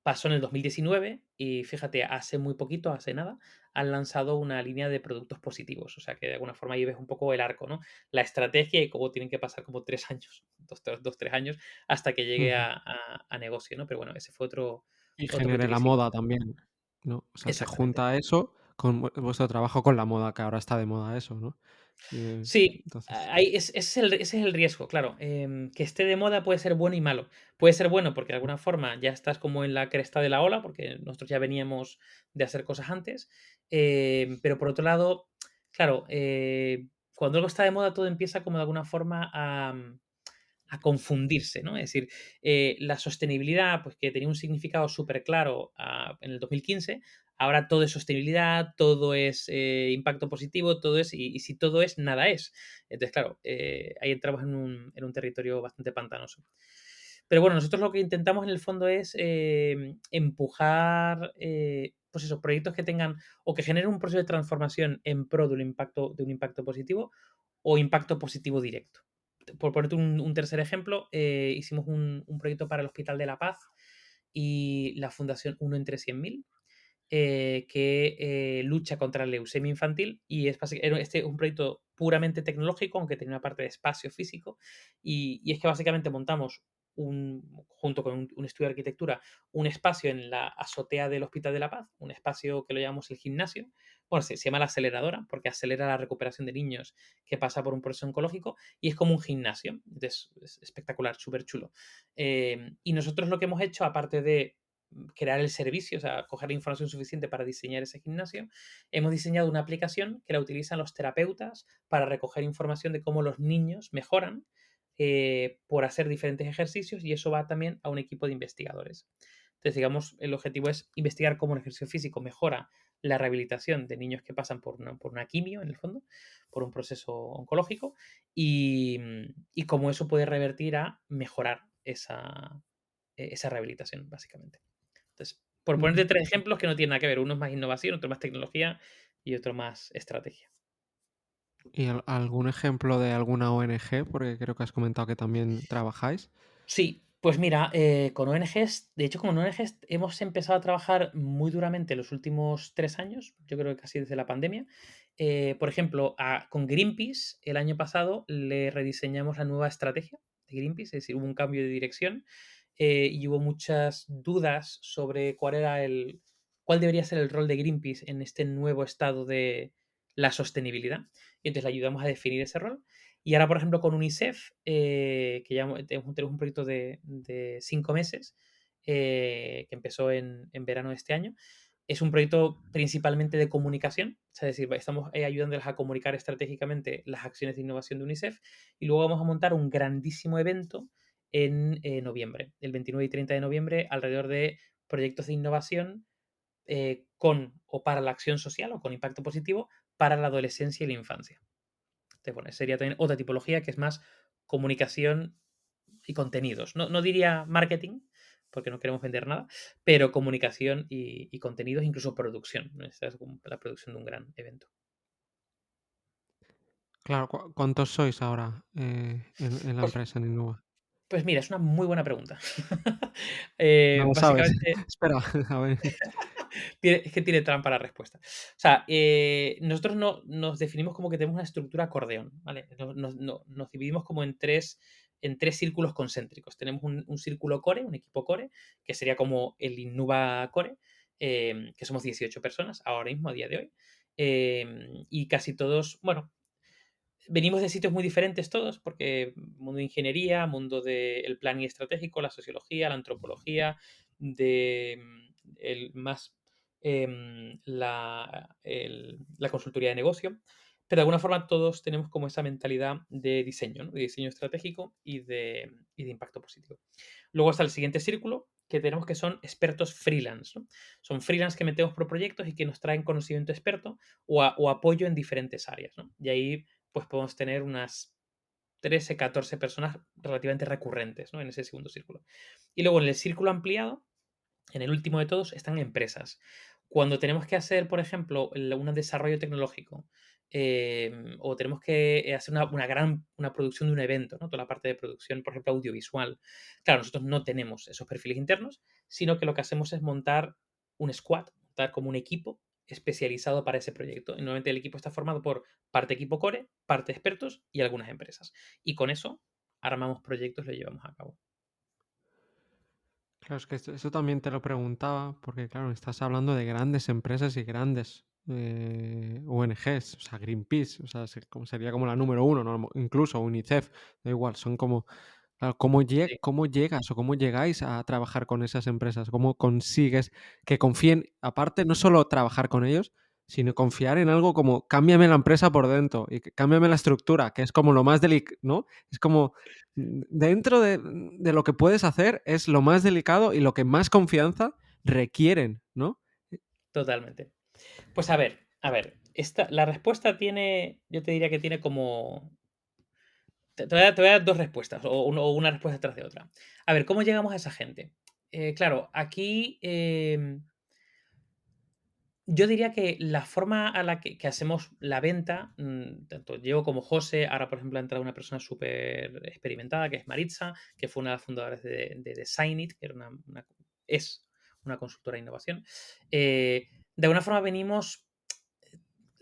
pasó en el 2019 y fíjate, hace muy poquito, hace nada, han lanzado una línea de productos positivos. O sea que de alguna forma ahí ves un poco el arco, ¿no? La estrategia y cómo tienen que pasar como 3 años, dos, 3 años, hasta que llegue Ujú. a negocio, ¿no? Pero bueno, ese fue Y otro proyecto genere que la hicimos. moda también, ¿no? O sea, se Exactamente. junta eso con vuestro trabajo con la moda, que ahora está de moda eso, ¿no? Sí, Entonces ese es el riesgo, claro. Que esté de moda puede ser bueno y malo. Puede ser bueno porque de alguna forma ya estás como en la cresta de la ola, porque nosotros ya veníamos de hacer cosas antes. Pero por otro lado, claro, cuando algo está de moda, todo empieza como de alguna forma a confundirse, ¿no? Es decir, la sostenibilidad, pues que tenía un significado súper claro en el 2015, ahora todo es sostenibilidad, todo es impacto positivo, todo es, y si todo es, nada es. Entonces, claro, ahí entramos en un territorio bastante pantanoso. Pero bueno, nosotros lo que intentamos en el fondo es empujar, pues esos proyectos que tengan o que generen un proceso de transformación en pro de un impacto positivo o impacto positivo directo. Por ponerte un tercer ejemplo, hicimos un proyecto para el Hospital de la Paz y la Fundación Uno entre 100.000 que lucha contra la leucemia infantil y este es un proyecto puramente tecnológico, aunque tiene una parte de espacio físico, y es que básicamente montamos junto con un estudio de arquitectura, un espacio en la azotea del Hospital de la Paz, un espacio que lo llamamos el gimnasio. Bueno, se llama la aceleradora porque acelera la recuperación de niños que pasa por un proceso oncológico y es como un gimnasio. Entonces, es espectacular, súper chulo. Y nosotros lo que hemos hecho, aparte de crear el servicio, o sea, coger la información suficiente para diseñar ese gimnasio, hemos diseñado una aplicación que la utilizan los terapeutas para recoger información de cómo los niños mejoran por hacer diferentes ejercicios y eso va también a un equipo de investigadores. Entonces, digamos, el objetivo es investigar cómo el ejercicio físico mejora la rehabilitación de niños que pasan por una quimio, en el fondo, por un proceso oncológico, y cómo eso puede revertir a mejorar esa rehabilitación, básicamente. Entonces, por ponerte Mm, 3 ejemplos que no tienen nada que ver, uno es más innovación, otro más tecnología y otro más estrategia. ¿y algún ejemplo de alguna ONG? Porque creo que has comentado que también trabajáis. Sí, pues mira, con ONGs, de hecho, con ONGs hemos empezado a trabajar muy duramente los últimos 3 años, yo creo que casi desde la pandemia. Por ejemplo, con Greenpeace, el año pasado le rediseñamos la nueva estrategia de Greenpeace, es decir, hubo un cambio de dirección, y hubo muchas dudas sobre cuál debería ser el rol de Greenpeace en este nuevo estado de la sostenibilidad. Y entonces le ayudamos a definir ese rol. Y ahora, por ejemplo, con UNICEF, que ya tenemos un proyecto de 5 meses, que empezó en verano de este año. Es un proyecto principalmente de comunicación, o sea, es decir, estamos ayudándoles a comunicar estratégicamente las acciones de innovación de UNICEF y luego vamos a montar un grandísimo evento en noviembre, el 29 y 30 de noviembre, alrededor de proyectos de innovación con o para la acción social o con impacto positivo para la adolescencia y la infancia. Entonces, bueno, sería también otra tipología que es más comunicación y contenidos. No, no diría marketing, porque no queremos vender nada, pero comunicación y contenidos, incluso producción. ¿No? Esta es como la producción de un gran evento. Claro, ¿cuántos sois ahora en la Pues, empresa, en Innova? pues mira, es una muy buena pregunta. No lo sabes. Básicamente, Espera, a ver. es que tiene trampa la respuesta. O sea, nosotros nos definimos como que tenemos una estructura acordeón, ¿vale? Nos dividimos como en tres círculos concéntricos. Tenemos un círculo core, un equipo core, que sería como el Innuba Core, que somos 18 personas ahora mismo, a día de hoy. Y casi todos, bueno, venimos de sitios muy diferentes todos, porque mundo de ingeniería, mundo del planning estratégico, la sociología, la antropología, de el más la consultoría de negocio, pero de alguna forma todos tenemos como esa mentalidad de diseño, ¿no? De diseño estratégico y de impacto positivo. Luego está el siguiente círculo, que tenemos que son expertos freelance, ¿no? Son freelance que metemos por proyectos y que nos traen conocimiento experto o apoyo en diferentes áreas, ¿no? Y ahí pues podemos tener unas 13, 14 personas relativamente recurrentes, ¿no? En ese segundo círculo. Y luego en el círculo ampliado, en el último de todos, están empresas. Cuando tenemos que hacer, por ejemplo, un desarrollo tecnológico, o tenemos que hacer una producción de un evento, ¿no? Toda la parte de producción, por ejemplo, audiovisual. Claro, nosotros no tenemos esos perfiles internos, sino que lo que hacemos es montar un squad, montar como un equipo especializado para ese proyecto. Y normalmente el equipo está formado por parte equipo core, parte expertos y algunas empresas. Y con eso armamos proyectos y lo llevamos a cabo. Claro, es que eso también te lo preguntaba, porque claro, estás hablando de grandes empresas y grandes ONGs, o sea, Greenpeace, o sea, sería como la número uno, ¿no? Incluso UNICEF, da igual, son como, claro, Sí, cómo llegas o cómo llegáis a trabajar con esas empresas? ¿Cómo consigues que confíen, aparte, no solo trabajar con ellos, sino confiar en algo como cámbiame la empresa por dentro y cámbiame la estructura, que es como lo más delicado, ¿no? Es como dentro de lo que puedes hacer es lo más delicado y lo que más confianza requieren, ¿no? totalmente. Pues a ver, la respuesta tiene, yo te diría que tiene como, te voy a dar dos respuestas, o una respuesta tras de otra. A ver, ¿cómo llegamos a esa gente? Claro, aquí yo diría que la forma a la que hacemos la venta, tanto yo como José, ahora por ejemplo ha entrado una persona súper experimentada que es Maritza, que fue una de las fundadoras de Designit, que es una consultora de innovación. de alguna forma venimos,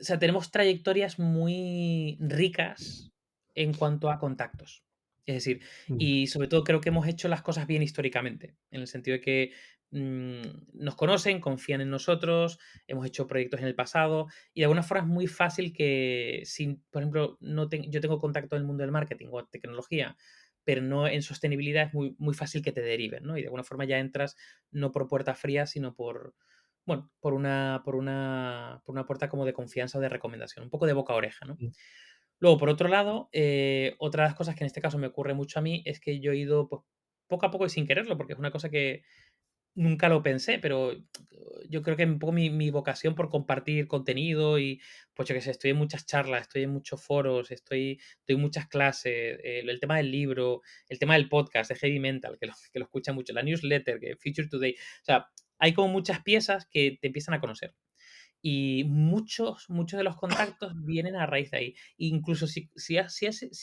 o sea, tenemos trayectorias muy ricas en cuanto a contactos. Es decir, Mm, y sobre todo creo que hemos hecho las cosas bien históricamente, en el sentido de que mm, nos conocen, confían en nosotros, hemos hecho proyectos en el pasado y de alguna forma es muy fácil que, si, por ejemplo, yo tengo contacto en el mundo del marketing o tecnología, pero no en sostenibilidad, es muy, muy fácil que te deriven, ¿no? Y de alguna forma ya entras no por puerta fría, sino por, bueno, por una puerta como de confianza o de recomendación, un poco de boca a oreja, ¿no? mm, Luego, por otro lado, otra de las cosas que en este caso me ocurre mucho a mí es que yo he ido, pues, poco a poco y sin quererlo, porque es una cosa que nunca lo pensé, pero yo creo que un poco mi vocación por compartir contenido y, pues, yo qué sé, estoy en muchas charlas, estoy en muchos foros, estoy en muchas clases, el tema del libro, el tema del podcast de Heavy Mental, que lo escucha mucho, la newsletter, que Future Today, o sea, hay como muchas piezas que te empiezan a conocer. Y muchos de los contactos vienen a raíz de ahí. Incluso si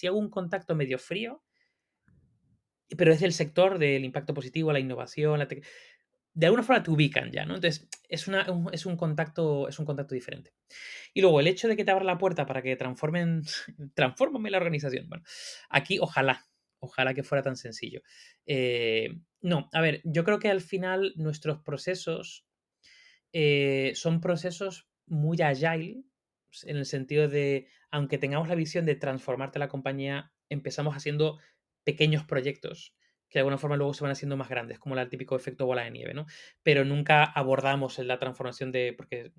hago un contacto medio frío, pero es del sector del impacto positivo, la innovación, de alguna forma te ubican ya, ¿no? Entonces, es un contacto diferente. Y luego el hecho de que te abra la puerta para que transfórmame la organización. Bueno, aquí ojalá que fuera tan sencillo. No, a ver, yo creo que al final nuestros procesos son procesos muy agile, en el sentido de, aunque tengamos la visión de transformarte la compañía, empezamos haciendo pequeños proyectos que de alguna forma luego se van haciendo más grandes, como el típico efecto bola de nieve, ¿no? Pero nunca abordamos en la transformación porque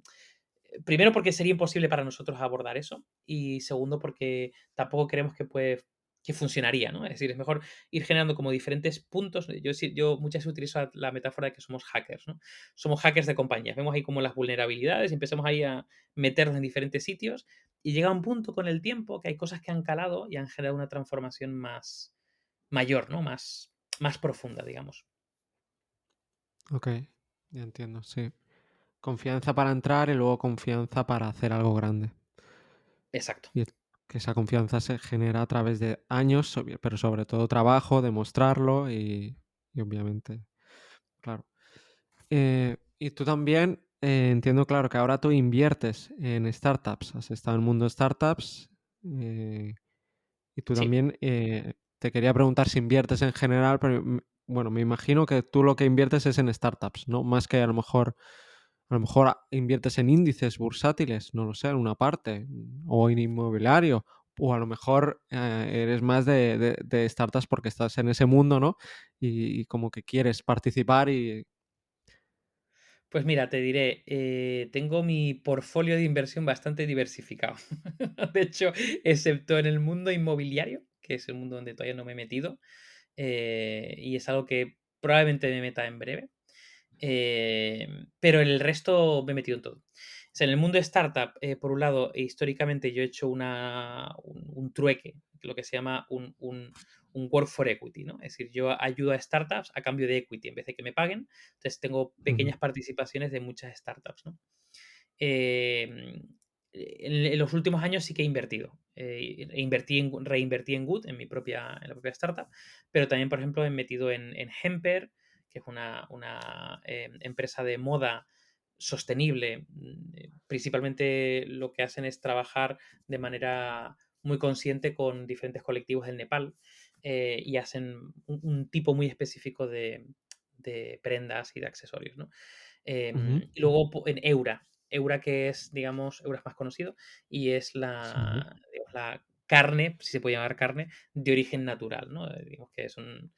primero, porque sería imposible para nosotros abordar eso. Y segundo, porque tampoco creemos que funcionaría, ¿no? Es decir, es mejor ir generando como diferentes puntos. Yo muchas veces utilizo la metáfora de que somos hackers, ¿no? Somos hackers de compañías. Vemos ahí como las vulnerabilidades y empezamos ahí a meternos en diferentes sitios. Y llega un punto con el tiempo que hay cosas que han calado y han generado una transformación más mayor, ¿no? Más profunda, digamos. ok, ya entiendo, sí. Confianza para entrar y luego confianza para hacer algo grande. Exacto. Y que esa confianza se genera a través de años, pero sobre todo trabajo, demostrarlo y obviamente, claro. Y tú también, entiendo, claro, que ahora tú inviertes en startups. Has estado en el mundo de startups, eh, y tú Sí. también, te quería preguntar si inviertes en general, pero, bueno, me imagino que tú lo que inviertes es en startups, ¿no? Más que a lo mejor inviertes en índices bursátiles, no lo sé, en una parte, o en inmobiliario, o a lo mejor, eres más de startups porque estás en ese mundo, ¿no? Y como que quieres participar y Pues mira, te diré, tengo mi portfolio de inversión bastante diversificado. De hecho, excepto en el mundo inmobiliario, que es el mundo donde todavía no me he metido, y es algo que probablemente me meta en breve. Pero en el resto me he metido en todo. O sea, en el mundo de startup, por un lado, históricamente yo he hecho un trueque, lo que se llama un work for equity, ¿no? Es decir, yo ayudo a startups a cambio de equity en vez de que me paguen. Entonces tengo ujú, pequeñas participaciones de muchas startups, ¿no? Eh, en los últimos años sí que he invertido. Reinvertí en Good, en la propia startup, pero también, por ejemplo, he metido en Hemper, que es una empresa de moda sostenible. Principalmente lo que hacen es trabajar de manera muy consciente con diferentes colectivos del Nepal, y hacen un tipo muy específico de prendas y de accesorios, ¿no? ujú. Y luego en Eura, que es, digamos, Eura es más conocido y es Sí, digamos, la carne, si se puede llamar carne, de origen natural, ¿no? Digamos que son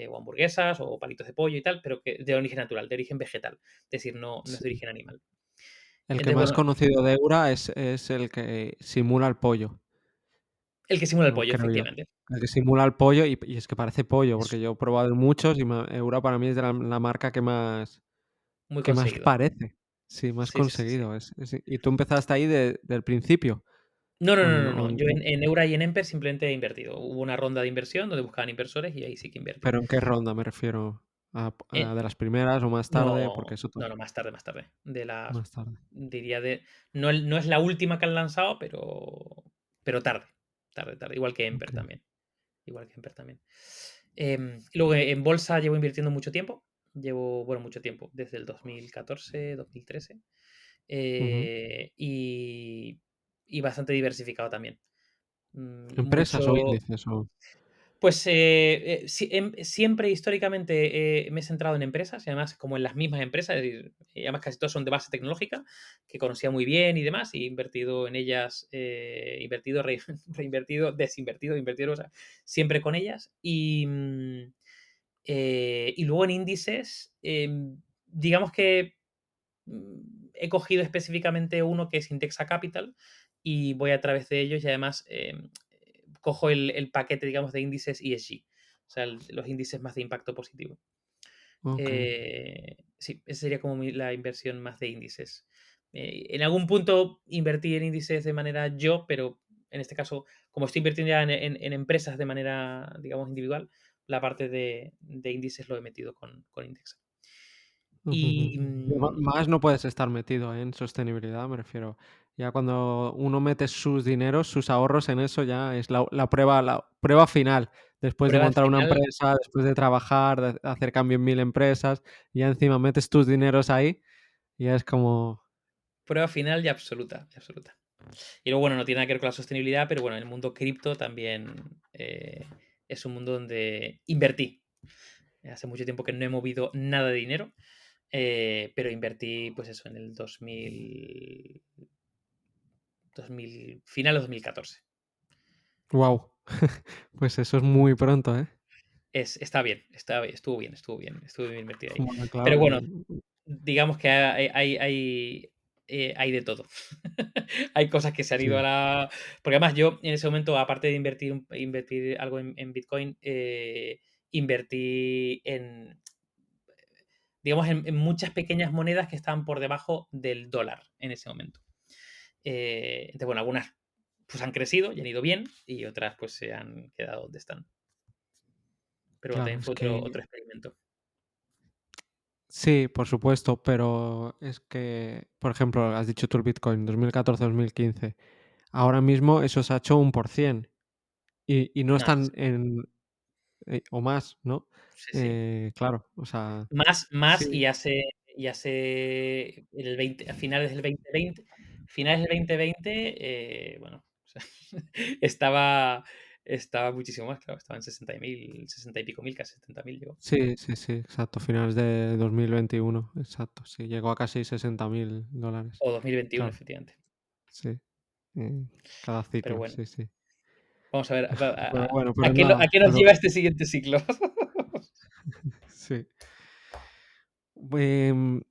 o hamburguesas o palitos de pollo y tal, pero que de origen natural, de origen vegetal, es decir, no es de sí. origen animal. El que Entonces, más bueno, conocido de Eura es el que simula el pollo, el que simula el pollo, creo yo. efectivamente, El que simula el pollo y es que parece pollo, es porque yo he probado muchos y Eura para mí es de la marca muy que más conseguido. parece. Sí, más Sí, sí, sí, sí. conseguido. ¿Y tú empezaste ahí del principio? No, no, ¿O no, en no, o no. en Yo en Eura y en Emper simplemente he invertido. Hubo una ronda de inversión donde buscaban inversores y ahí sí que invertí. pero en qué ronda me refiero? ¿A Eh, de las primeras o más tarde? Porque No, eso no, no, más tarde, más tarde. más tarde. Diría no es la última que han lanzado, pero tarde, tarde, tarde. Okey. Igual que Emper también. Y luego en bolsa llevo invirtiendo mucho tiempo. Bueno, mucho tiempo, desde el 2014, 2013. Ujú. y bastante diversificado también. ¿Empresas o Mucho. índices o? Pues, siempre históricamente, me he centrado en empresas y además como en las mismas empresas, es decir, y además casi todas son de base tecnológica, que conocía muy bien y demás, y he invertido en ellas, invertido, reinvertido, desinvertido, invertido, o sea, siempre con ellas. Y luego en índices, digamos que he cogido específicamente uno que es Indexa Capital y voy a través de ellos y además cojo el paquete, digamos, de índices ESG, o sea, los índices más de impacto positivo. Okey. Sí, esa sería como la inversión más de índices. En algún punto invertí en índices de manera yo, pero en este caso, como estoy invirtiendo ya en empresas de manera, digamos, individual, la parte de índices lo he metido con Indexa. Ujú, Y, ujú. Más no puedes estar metido, ¿eh? En sostenibilidad, me refiero. Ya cuando uno mete sus dineros, sus ahorros en eso, ya es la prueba final. Después de prueba al montar una final. empresa, después de trabajar, de hacer cambio en 1000 empresas, ya encima metes tus dineros ahí, y ya es como Prueba final y absoluta, y absoluta. Y luego, bueno, no tiene nada que ver con la sostenibilidad, pero bueno, el mundo cripto también es un mundo donde invertí. Hace mucho tiempo que no he movido nada de dinero, pero invertí, pues eso, en el 2000 finales de 2014. guau. Pues eso es muy pronto, ¿eh? Está bien, estuvo bien invertido ahí. Bueno, claro, Pero bueno, digamos que hay de todo. Hay cosas que se han ido a sí. la. Porque además yo en ese momento, aparte de invertir algo en Bitcoin, invertí digamos, en muchas pequeñas monedas que estaban por debajo del dólar en ese momento. Entonces, bueno, algunas pues han crecido y han ido bien y otras pues se han quedado donde están. Pero bueno, Claro, también es fue que otro experimento. sí, por supuesto, pero es que, por ejemplo, has dicho tú el Bitcoin 2014-2015. Ahora mismo eso se ha hecho 1%. Y no Más, están en o más, ¿no? sí, sí. Claro, o sea, Más sí, y hace en el 20 a finales del 2020, bueno, o sea, estaba estaba muchísimo más, claro, estaba en 60.000, 60 y pico mil, casi 70.000 llegó. sí, sí, sí, exacto, finales de 2021, exacto, sí, llegó a casi $60.000. O 2021 Claro, efectivamente. sí, cada Pero ciclo, bueno, sí, sí. vamos a ver, Pero bueno, a pero qué nada, a qué nos pero lleva este siguiente ciclo. sí. Em,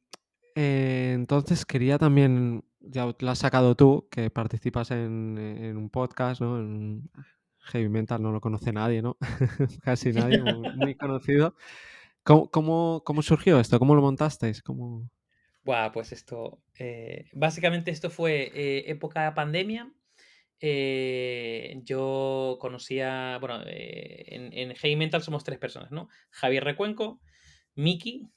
entonces quería también, ya lo has sacado tú, que participas en un podcast, ¿no? En Heavy Mental no lo conoce nadie, ¿no? Casi nadie, muy conocido. ¿Cómo surgió esto? ¿Cómo lo montasteis? ¿Cómo? Buah, pues esto, básicamente esto fue, época de pandemia. Yo conocía, bueno, en Heavy Mental somos 3 personas, ¿no? Javier Recuenco, Miki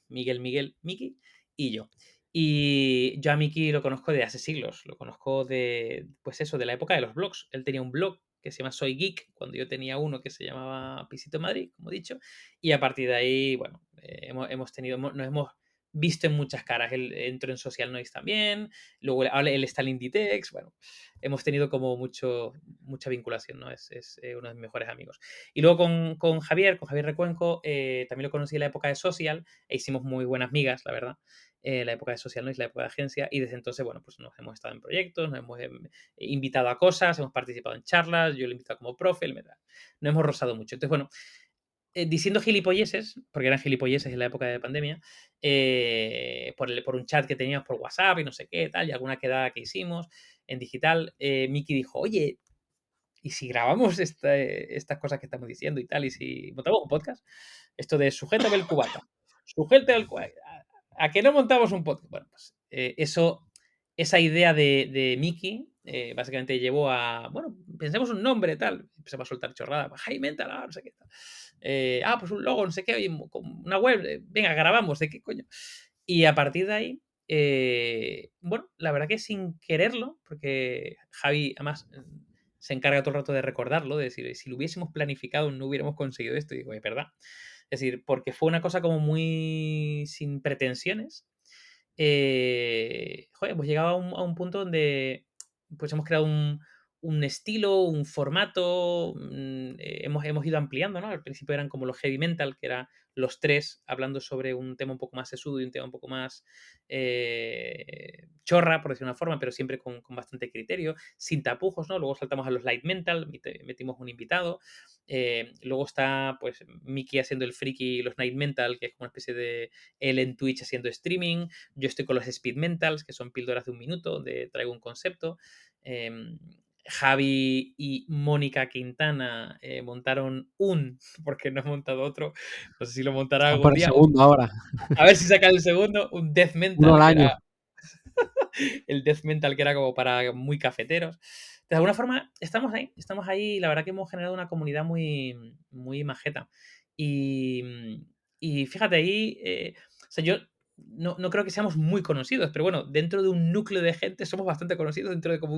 y yo. Y yo a Miki lo conozco de hace siglos, lo conozco de, pues eso, de la época de los blogs. Él tenía un blog que se llama Soy Geek, cuando yo tenía uno que se llamaba Pisito Madrid, como he dicho, y a partir de ahí, bueno, nos hemos visto en muchas caras. Él entró en Social Noise también, luego ahora él está en Inditex, bueno, hemos tenido como mucha vinculación, ¿no? Es uno de mis mejores amigos. Y luego con Javier Recuenco, también lo conocí en la época de Social e hicimos muy buenas migas, la verdad. La época de Social, ¿no? Es la época de agencia y desde entonces, bueno, pues nos hemos estado en proyectos, nos hemos invitado a cosas, hemos participado en charlas, yo lo he invitado como profe, nos hemos rozado mucho. Entonces, bueno, diciendo gilipolleces, porque eran gilipolleces en la época de pandemia, por un chat que teníamos por WhatsApp y no sé qué, tal, y alguna quedada que hicimos en digital, Miki dijo, oye, ¿y si grabamos estas cosas que estamos diciendo y tal? ¿Y si montamos un podcast? Esto de sujétame el cubata, sujétame el cubata, ¿a que no montamos un podcast? Bueno, pues esa idea de Miki básicamente llevó a, bueno, pensemos un nombre, tal, empezamos a soltar chorrada, Jaime Mental, no sé qué tal. Pues un logo, no sé qué, oye, una web, venga, grabamos, ¿de qué coño? Y a partir de ahí, bueno, la verdad que sin quererlo, porque Javi además se encarga todo el rato de recordarlo, de decir, si lo hubiésemos planificado no hubiéramos conseguido esto, y digo, es verdad. Es decir, porque fue una cosa como muy sin pretensiones joder, hemos llegado a un punto donde pues hemos creado un estilo, un formato, hemos ido ampliando, ¿no? Al principio eran como los heavy mental, que eran los tres hablando sobre un tema un poco más sesudo y un tema un poco más chorra, por decir una forma, pero siempre con bastante criterio, sin tapujos, ¿no? Luego saltamos a los light mental, metimos un invitado. Luego está, pues, Mickey haciendo el friki y los night mental, que es como una especie de él en Twitch haciendo streaming. Yo estoy con los speed mentals, que son píldoras de un minuto, donde traigo un concepto. Em, Javi y Mónica Quintana montaron porque no he montado otro, no sé si lo montará Están algún por el día, segundo ahora, a ver si saca el segundo, un Death uno al Mental, que año. era el Death Mental, que era como para muy cafeteros. De alguna forma, estamos ahí, y la verdad que hemos generado una comunidad muy, muy majeta. Y, y fíjate ahí, o sea, yo no creo que seamos muy conocidos, pero bueno, dentro de un núcleo de gente somos bastante conocidos, dentro de como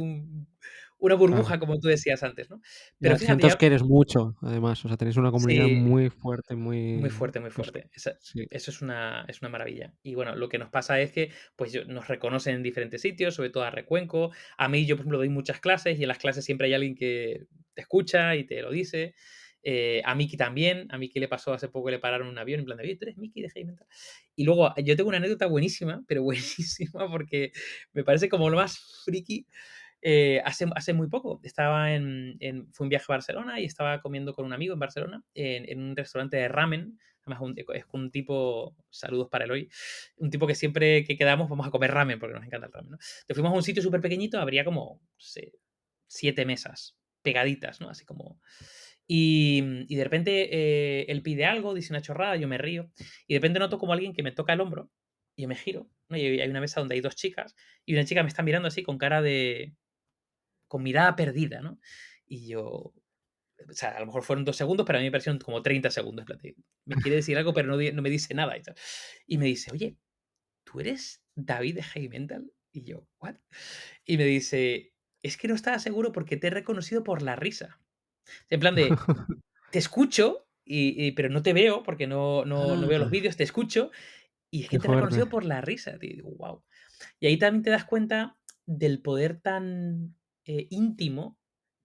una Claro. burbuja, como tú decías antes, ¿no? Y Pero la fíjate, gente os ya, queréis mucho, además, o sea, tenéis una comunidad sí, muy fuerte, muy muy fuerte, muy que os fuerte. sí, Eso es una maravilla. Y bueno, lo que nos pasa es que pues nos reconocen en diferentes sitios, sobre todo a Recuenco. A mí, yo, por ejemplo, doy muchas clases y en las clases siempre hay alguien que te escucha y te lo dice. A Miki también. A Miki le pasó hace poco que le pararon un avión en plan de, oye, ¿tú eres Miki de Heavy Mental? Y luego yo tengo una anécdota buenísima, pero buenísima, porque me parece como lo más friki. Hace muy poco estaba fue un viaje a Barcelona y estaba comiendo con un amigo en Barcelona en un restaurante de ramen. Además, es un tipo, saludos para Eloy, un tipo que siempre que quedamos vamos a comer ramen porque nos encanta el ramen, ¿no? Entonces fuimos a un sitio súper pequeñito, habría como, no sé, 7 mesas pegaditas, ¿no? Así como... Y de repente él pide algo, dice una chorrada, yo me río, y de repente noto como alguien que me toca el hombro y yo me giro, ¿no? Y hay una mesa donde hay dos chicas y una chica me está mirando así con cara de con mirada perdida, ¿no? Y yo, o sea, a lo mejor fueron 2 segundos, pero a mí me parecieron como 30 segundos. En plan de, me quiere decir algo, pero no me dice nada. Y me dice, oye, ¿tú eres David de Heavy Mental? Y yo, ¿what? Y me dice, es que no estaba seguro porque te he reconocido por la risa. En plan de, te escucho, pero no te veo porque no veo los Ah, vídeos, te escucho, y es que qué te he fuerte. reconocido por la risa, tío. Y digo, wow. Y ahí también te das cuenta del poder tan íntimo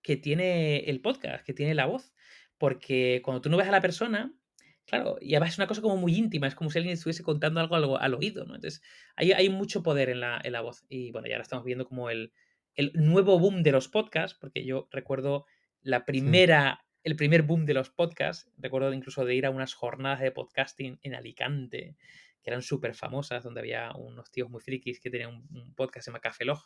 que tiene el podcast, que tiene la voz. Porque cuando tú no ves a la persona, claro, y además es una cosa como muy íntima, es como si alguien estuviese contando algo al oído, ¿no? Entonces, hay mucho poder en la voz. Y bueno, ya ahora estamos viendo como el nuevo boom de los podcasts, porque yo recuerdo Sí. el primer boom de los podcasts, recuerdo incluso de ir a unas jornadas de podcasting en Alicante, que eran súper famosas, donde había unos tíos muy frikis que tenían un podcast que se llama Café Log,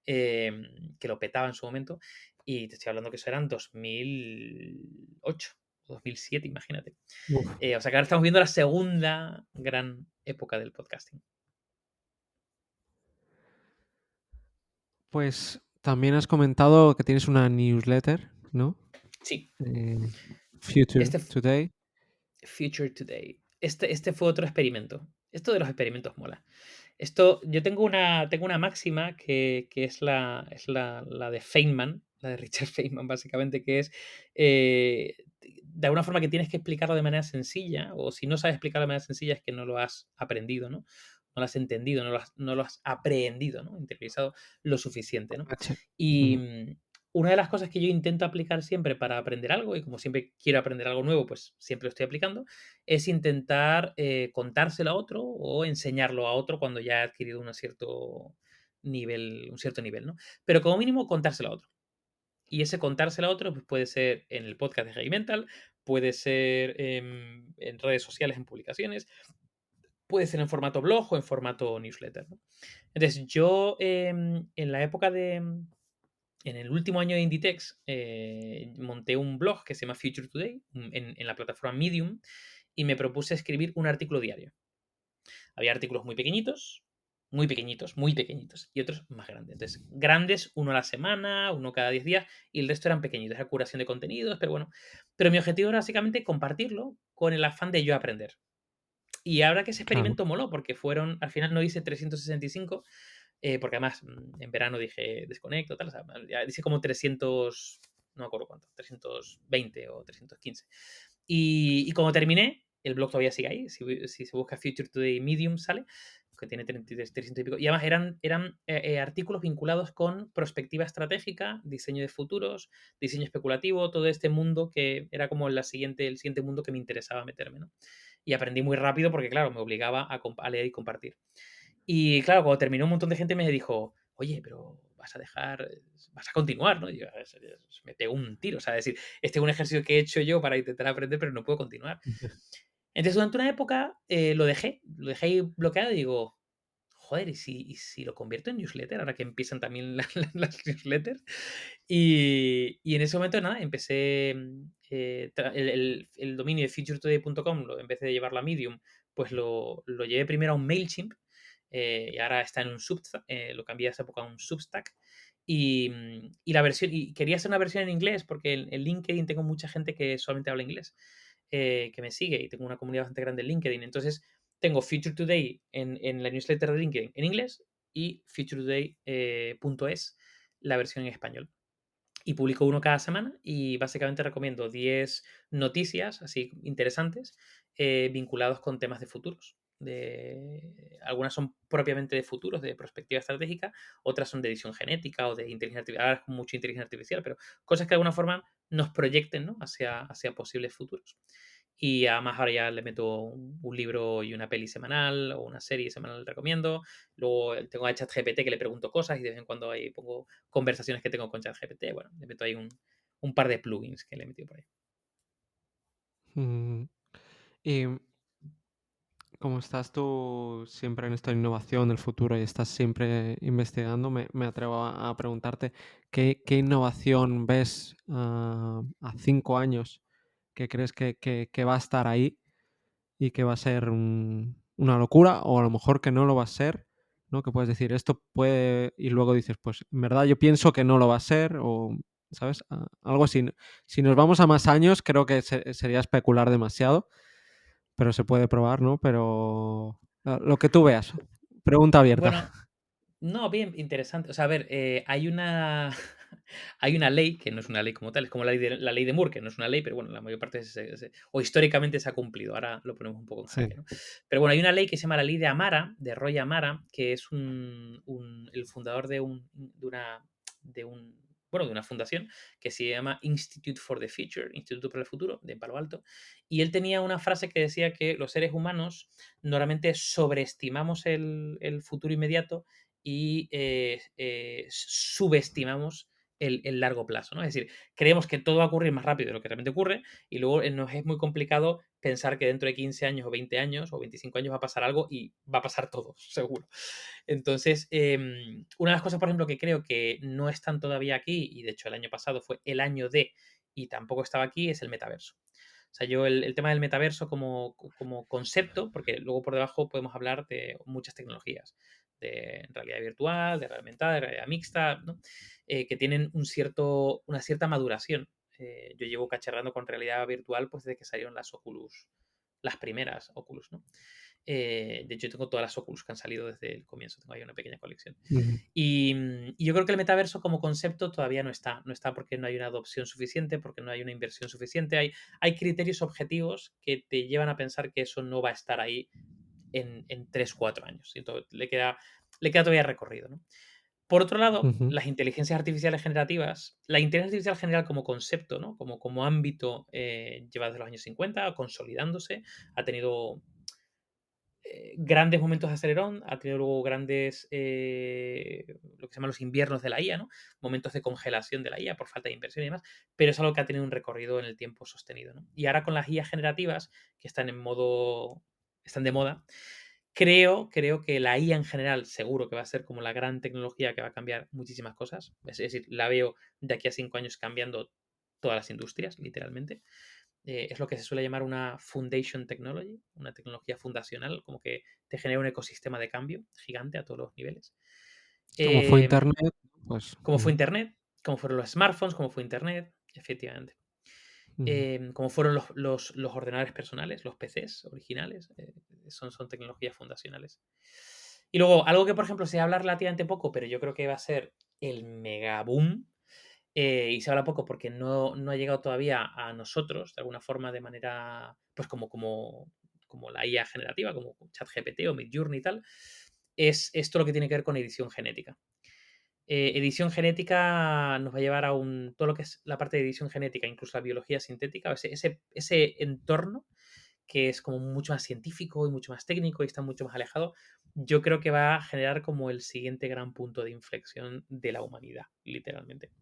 que lo petaba en su momento. Y te estoy hablando que eso eran 2008, 2007, imagínate. Uf. O sea que ahora estamos viendo la segunda gran época del podcasting. Pues también has comentado que tienes una newsletter, ¿no? Sí, Eh, Future este Today. Future Today. Este fue otro experimento. Esto de los experimentos mola. Esto, yo tengo una máxima que es la de Feynman, la de Richard Feynman, básicamente, que es de alguna forma que tienes que explicarlo de manera sencilla, o si no sabes explicarlo de manera sencilla es que no lo has aprendido, ¿no? No lo has entendido, no lo has aprehendido, ¿no? Interiorizado lo suficiente, ¿no? H. Y Ujú. una de las cosas que yo intento aplicar siempre para aprender algo, y como siempre quiero aprender algo nuevo, pues siempre lo estoy aplicando, es intentar contárselo a otro o enseñarlo a otro cuando ya ha adquirido un cierto nivel, ¿no? Pero como mínimo contárselo a otro. Y ese contárselo a otro pues puede ser en el podcast de Heavy Mental, puede ser en redes sociales, en publicaciones, puede ser en formato blog o en formato newsletter, ¿no? Entonces, yo en la época en el último año de Inditex, monté un blog que se llama Future Today en la plataforma Medium y me propuse escribir un artículo diario. Había artículos muy pequeñitos, muy pequeñitos, muy pequeñitos, y otros más grandes. Entonces, grandes, uno a la semana, uno cada 10 días, y el resto eran pequeñitos, era curación de contenidos, pero bueno. Pero mi objetivo era básicamente compartirlo con el afán de yo aprender. Y ahora que ese Claro. experimento moló, porque al final no hice 365, porque además en verano dije desconecto, tal, o sea, ya hice como 300, no me acuerdo cuánto, 320 o 315. Y cuando terminé, el blog todavía sigue ahí. Si se busca Future Today Medium sale, que tiene 33, 300 y pico. Y además eran artículos vinculados con perspectiva estratégica, diseño de futuros, diseño especulativo, todo este mundo que era como el siguiente mundo que me interesaba meterme, ¿no? Y aprendí muy rápido porque, claro, me obligaba a leer y compartir. Y claro, cuando terminó, un montón de gente me dijo, oye, pero vas a continuar, ¿no? Y yo, me pegó un tiro, o sea, decir, este es un ejercicio que he hecho yo para intentar aprender, pero no puedo continuar. Entonces, durante una época lo dejé ahí bloqueado y digo, joder, ¿y si lo convierto en newsletter? Ahora que empiezan también las newsletters. Y en ese momento, nada, empecé el dominio de futuretoday.com, en vez de llevarlo a Medium, pues lo llevé primero a un MailChimp, y ahora está en un Substack, lo cambié hace poco a un Substack. Y quería hacer una versión en inglés porque en LinkedIn tengo mucha gente que solamente habla inglés, que me sigue, y tengo una comunidad bastante grande en LinkedIn. Entonces, tengo Future Today en la newsletter de LinkedIn en inglés y futuretoday.es la versión en español. Y publico uno cada semana y básicamente recomiendo 10 noticias así interesantes, vinculados con temas de futuros. Algunas son propiamente de futuros, de perspectiva estratégica, otras son de edición genética o de inteligencia artificial, ahora con mucha inteligencia artificial, pero cosas que de alguna forma nos proyecten, ¿no?, hacia posibles futuros. Y además ahora ya le meto un libro y una peli semanal o una serie semanal recomiendo. Luego tengo a ChatGPT que le pregunto cosas y de vez en cuando ahí pongo conversaciones que tengo con ChatGPT. Bueno, le meto ahí un par de plugins que le he metido por ahí. Mm, y como estás tú siempre en esta innovación del futuro y estás siempre investigando, me atrevo a preguntarte, ¿qué innovación ves a 5 años que crees que va a estar ahí y que va a ser una locura, o a lo mejor que no lo va a ser, ¿no? Que puedes decir, esto puede, y luego dices, pues en verdad yo pienso que no lo va a ser, o, ¿sabes? Algo así. Si nos vamos a más años, creo que sería especular demasiado, pero se puede probar, ¿no? Pero lo que tú veas, pregunta abierta. Bueno, no, bien, interesante. O sea, a ver, hay una, hay una ley, que no es una ley como tal, es como la ley de Moore, que no es una ley, pero bueno, la mayor parte o históricamente se ha cumplido. Ahora lo ponemos un poco en Sí. jaque, ¿no? Pero bueno, hay una ley que se llama la ley de Amara, de Roy Amara, que es el fundador de una fundación que se llama Institute for the Future, Instituto para el Futuro, de Palo Alto. Y él tenía una frase que decía que los seres humanos normalmente sobreestimamos el futuro inmediato y subestimamos el largo plazo, ¿no? Es decir, creemos que todo va a ocurrir más rápido de lo que realmente ocurre y luego nos es muy complicado pensar que dentro de 15 años o 20 años o 25 años va a pasar algo y va a pasar todo, seguro. Entonces, una de las cosas, por ejemplo, que creo que no están todavía aquí, y de hecho el año pasado fue el año de, y tampoco estaba aquí, es el metaverso. O sea, yo el tema del metaverso como concepto, porque luego por debajo podemos hablar de muchas tecnologías, de realidad virtual, de realidad aumentada, de realidad mixta, ¿no? Que tienen una cierta maduración. Yo llevo cacharrando con realidad virtual pues desde que salieron las Oculus, las primeras Oculus, ¿no? De hecho, tengo todas las Oculus que han salido desde el comienzo, tengo ahí una pequeña colección. Ujú, Y yo creo que el metaverso como concepto todavía no está. No está porque no hay una adopción suficiente, porque no hay una inversión suficiente. Hay criterios objetivos que te llevan a pensar que eso no va a estar ahí en 3, 4 años. Y entonces le queda todavía recorrido, ¿no? Por otro lado, ujú. las inteligencias artificiales generativas, la inteligencia artificial general como concepto, ¿no?, como ámbito, lleva desde los años 50 consolidándose, ha tenido grandes momentos de acelerón, ha tenido luego grandes, lo que se llaman los inviernos de la IA, ¿no? Momentos de congelación de la IA por falta de inversión y demás, pero es algo que ha tenido un recorrido en el tiempo sostenido, ¿no? Y ahora con las IA generativas, que están de moda, creo que la IA en general seguro que va a ser como la gran tecnología que va a cambiar muchísimas cosas. Es decir, la veo de aquí a 5 años cambiando todas las industrias, literalmente. Es lo que se suele llamar una foundation technology, una tecnología fundacional, como que te genera un ecosistema de cambio gigante a todos los niveles. Como fue Em, Internet, pues... como fue Internet, como fueron los smartphones, como fue Internet, efectivamente. Ujú. Como fueron los ordenadores personales, los PCs originales, son tecnologías fundacionales. Y luego, algo que, por ejemplo, se habla relativamente poco, pero yo creo que va a ser el mega boom, Y se habla poco porque no ha llegado todavía a nosotros, de alguna forma, de manera, pues como la IA generativa, como ChatGPT o Midjourney y tal, es esto lo que tiene que ver con edición genética. Edición genética nos va a llevar a todo lo que es la parte de edición genética, incluso la biología sintética, ese entorno que es como mucho más científico y mucho más técnico y está mucho más alejado, yo creo que va a generar como el siguiente gran punto de inflexión de la humanidad, literalmente.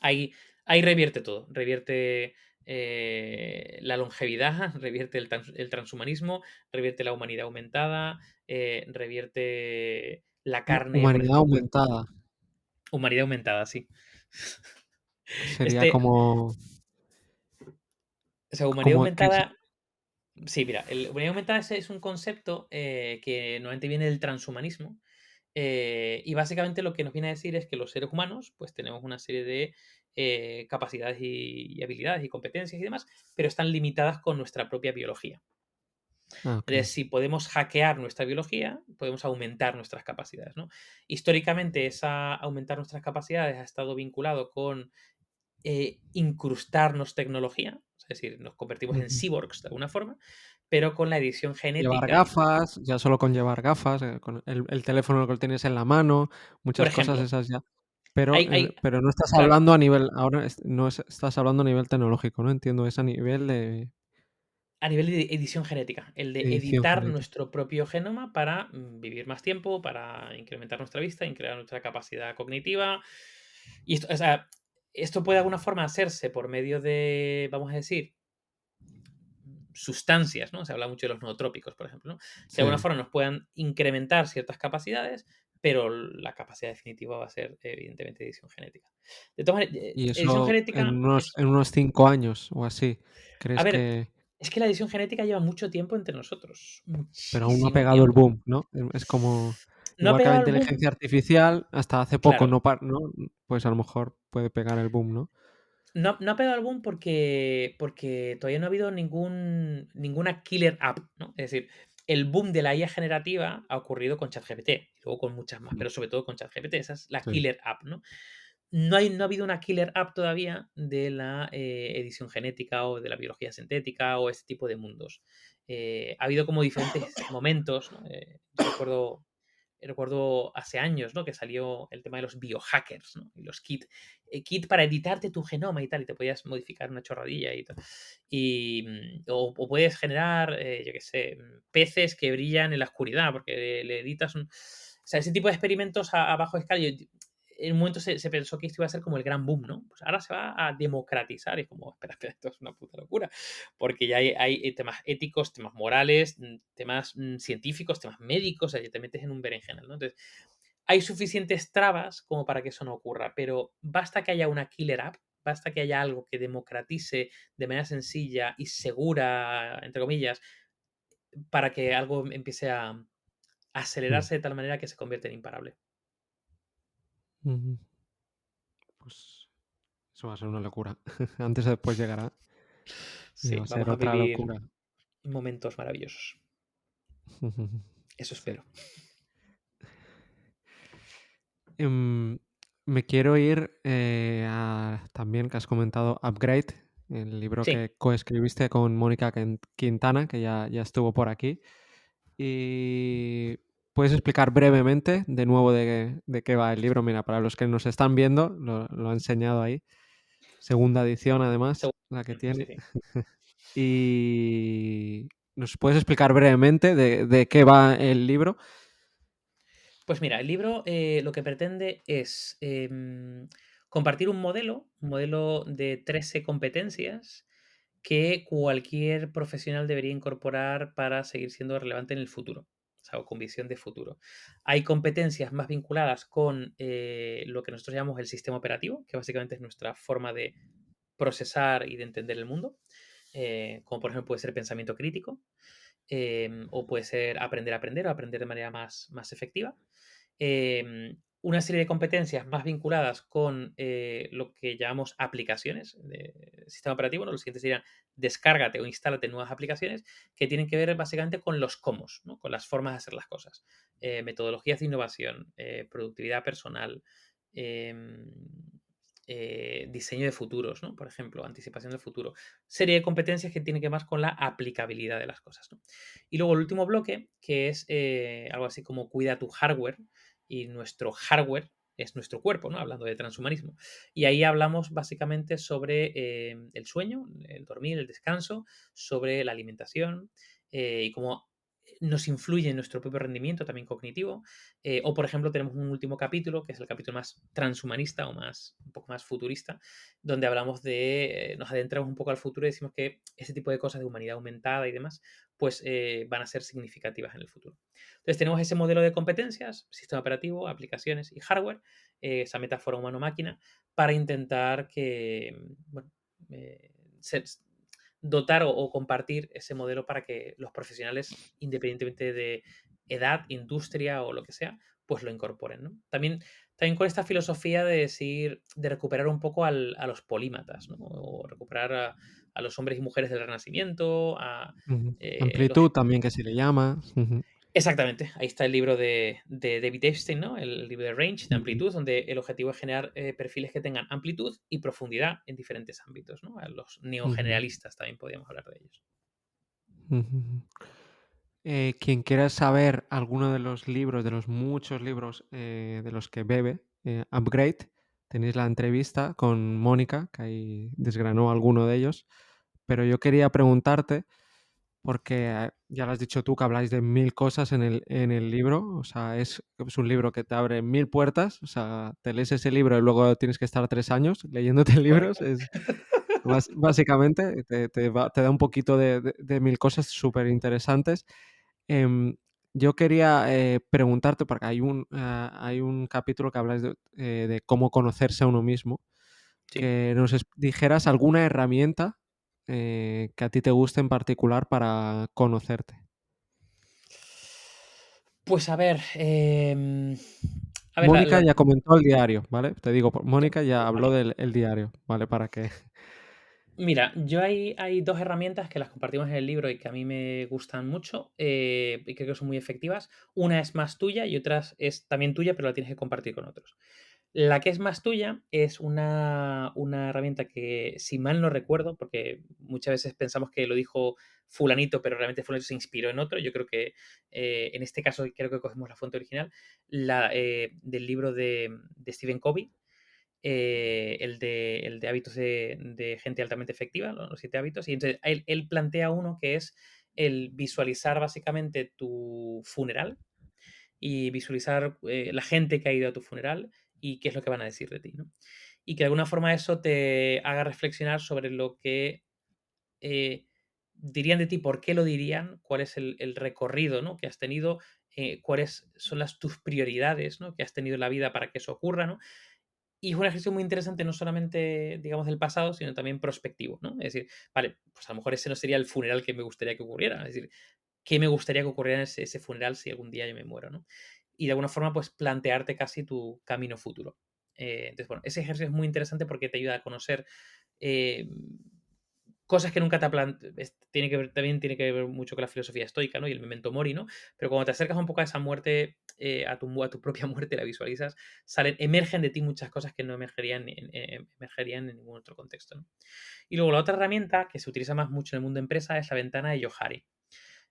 Ahí revierte todo, revierte la longevidad, revierte el transhumanismo, revierte la humanidad aumentada, revierte la carne, por Humanidad ejemplo, aumentada. humanidad aumentada, sí. Sería Este, o sea, humanidad como que aumentada. Sí, mira, el humanidad aumentada es un concepto que normalmente viene del transhumanismo. Y básicamente lo que nos viene a decir es que los seres humanos, pues tenemos una serie de capacidades y habilidades y competencias y demás, pero están limitadas con nuestra propia biología. Entonces, okey. si podemos hackear nuestra biología, podemos aumentar nuestras capacidades, ¿no? Históricamente, aumentar nuestras capacidades ha estado vinculado con incrustarnos tecnología, es decir, nos convertimos en Ujú. cyborgs de alguna forma, pero con la edición Llevar genética, gafas, ya solo con llevar gafas, con el teléfono que lo tienes en la mano, por muchas cosas ejemplo, esas ya. Pero, hay pero no estás claro, hablando a nivel ahora no estás hablando a nivel tecnológico, ¿no? Entiendo, es a nivel de a nivel de edición genética, el de edición editar genética. nuestro propio genoma para vivir más tiempo, para incrementar nuestra vista, incrementar nuestra capacidad cognitiva. Y esto, o sea, esto puede de alguna forma hacerse por medio de, vamos a decir, sustancias, ¿no? Se habla mucho de los nootrópicos, por ejemplo, ¿no? Que de alguna Sí. forma nos puedan incrementar ciertas capacidades, pero la capacidad definitiva va a ser, evidentemente, edición genética. De todas maneras, Y edición eso genética es. en unos 5 años o así, A ¿crees ver, que? es que la edición genética lleva mucho tiempo entre nosotros, Pero aún no ha muchísimo pegado el tiempo. boom, ¿no? Es como No ha igual que la pegado el boom, inteligencia artificial, hasta hace poco claro. no, pues a lo mejor puede pegar el boom, ¿no? No ha pegado el boom porque todavía no ha habido ninguna killer app, ¿no? Es decir, el boom de la IA generativa ha ocurrido con ChatGPT, y luego con muchas más, Mm, pero sobre todo con ChatGPT. Esa es la sí. killer app, ¿no? No ha habido una killer app todavía de la edición genética o de la biología sintética o este tipo de mundos. Ha habido como diferentes momentos, ¿no? Yo recuerdo hace años, ¿no? Que salió el tema de los biohackers, ¿no? Y los kit para editarte tu genoma y tal, y te podías modificar una chorradilla y tal. O puedes generar, yo qué sé, peces que brillan en la oscuridad, porque le editas un. O sea, ese tipo de experimentos a bajo escala. En un momento se pensó que esto iba a ser como el gran boom, ¿no? Pues ahora se va a democratizar. Y es como, espera, espera, esto es una puta locura. Porque ya hay temas éticos, temas morales, temas científicos, temas médicos, o sea, ya te metes en un berenjenal, ¿no? Entonces, hay suficientes trabas como para que eso no ocurra, pero basta que haya una killer app, basta que haya algo que democratice de manera sencilla y segura, entre comillas, para que algo empiece a Mm, acelerarse de tal manera que se convierte en imparable. ujú. Pues eso va a ser una locura. Antes o después llegará y va Sí, a vamos ser a otra vivir locura. momentos maravillosos. Eso Sí. espero. Em, me quiero ir, también que has comentado Upgrade, el libro Sí, que coescribiste con Mónica Quintana, que ya estuvo por aquí. Y, ¿puedes explicar brevemente de nuevo de qué va el libro? Mira, para los que nos están viendo, lo ha enseñado ahí. Segunda edición, además, seguro. la que Sí, tiene. sí. Y, ¿nos puedes explicar brevemente de qué va el libro? Pues mira, el libro lo que pretende es compartir un modelo de 13 competencias que cualquier profesional debería incorporar para seguir siendo relevante en el futuro, o sea, o con visión de futuro. Hay competencias más vinculadas con lo que nosotros llamamos el sistema operativo, que básicamente es nuestra forma de procesar y de entender el mundo, como por ejemplo puede ser pensamiento crítico, o puede ser aprender a aprender o aprender de manera más efectiva. Una serie de competencias más vinculadas con lo que llamamos aplicaciones de sistema operativo, ¿no? Los siguientes serían descárgate o instálate nuevas aplicaciones que tienen que ver básicamente con los cómo, ¿no? Con las formas de hacer las cosas. Metodologías de innovación, productividad personal, em, diseño de futuros, ¿no? Por ejemplo, anticipación del futuro. Serie de competencias que tiene que ver más con la aplicabilidad de las cosas, ¿no? Y luego el último bloque, que es algo así como cuida tu hardware, y nuestro hardware es nuestro cuerpo, ¿no? Hablando de transhumanismo. Y ahí hablamos básicamente sobre el sueño, el dormir, el descanso, sobre la alimentación y cómo nos influye en nuestro propio rendimiento también cognitivo. O, por ejemplo, tenemos un último capítulo, que es el capítulo más transhumanista o más, un poco más futurista, donde hablamos de, nos adentramos un poco al futuro y decimos que ese tipo de cosas de humanidad aumentada y demás, pues van a ser significativas en el futuro. Entonces tenemos ese modelo de competencias, sistema operativo, aplicaciones y hardware, esa metáfora humano-máquina, para intentar que, bueno, ser, dotar o compartir ese modelo para que los profesionales, independientemente de edad, industria o lo que sea, pues lo incorporen, ¿no? También con esta filosofía de decir, de recuperar un poco a los polímatas, ¿no? O recuperar a los hombres y mujeres del Renacimiento, a Ujú. los... Amplitud también que se le llama. Ujú, Exactamente, ahí está el libro de David Epstein, ¿no? El libro de Range, de ujú, amplitud, donde el objetivo es generar perfiles que tengan amplitud y profundidad en diferentes ámbitos, ¿no? A los ujú, neogeneralistas también podríamos hablar de ellos. ujú. Quien quiera saber alguno de los libros, de los muchos libros de los que bebe, Upgrade, tenéis la entrevista con Mónica, que ahí desgranó alguno de ellos. Pero yo quería preguntarte, porque ya lo has dicho tú, que habláis de 1000 cosas en el libro, o sea, es un libro que te abre 1000 puertas, o sea, te lees ese libro y luego tienes que estar 3 años leyéndote libros, Correcto. es básicamente te da un poquito de 1000 cosas súper interesantes. Em, yo quería preguntarte, porque hay un capítulo que habláis de cómo conocerse a uno mismo, Sí. que nos dijeras alguna herramienta que a ti te guste en particular para conocerte. Pues a ver, Mónica ya comentó el diario, ¿vale? Te digo, Mónica ya habló vale. del el diario, ¿vale? Para que... Mira, yo hay dos herramientas que las compartimos en el libro y que a mí me gustan mucho y creo que son muy efectivas. Una es más tuya y otra es también tuya, pero la tienes que compartir con otros. La que es más tuya es una herramienta que, si mal no recuerdo, porque muchas veces pensamos que lo dijo fulanito, pero realmente fulanito se inspiró en otro. Yo creo que en este caso creo que cogemos la fuente original, del libro de Stephen Covey, el de hábitos de gente altamente efectiva, los 7 hábitos. Y entonces él plantea uno que es el visualizar básicamente tu funeral y visualizar la gente que ha ido a tu funeral y qué es lo que van a decir de ti, ¿no? Y que de alguna forma eso te haga reflexionar sobre lo que dirían de ti, por qué lo dirían, cuál es el recorrido, ¿no? Que has tenido, cuáles son tus prioridades, ¿no? Que has tenido en la vida para que eso ocurra, ¿no? Y es un ejercicio muy interesante, no solamente, digamos, del pasado, sino también prospectivo, ¿no? Es decir, vale, pues a lo mejor ese no sería el funeral que me gustaría que ocurriera. Es decir, ¿qué me gustaría que ocurriera en ese funeral si algún día yo me muero, ¿no? Y de alguna forma, pues plantearte casi tu camino futuro. Entonces, bueno, ese ejercicio es muy interesante porque te ayuda a conocer eh, cosas que nunca te ha planteado. Tiene que ver, también tiene que ver mucho con la filosofía estoica, ¿no? Y el memento mori, ¿no? Pero cuando te acercas un poco a esa muerte, a tu propia muerte, la visualizas, emergen de ti muchas cosas que no emergerían en ningún otro contexto, ¿no? Y luego la otra herramienta que se utiliza más mucho en el mundo de empresa es la ventana de Johari.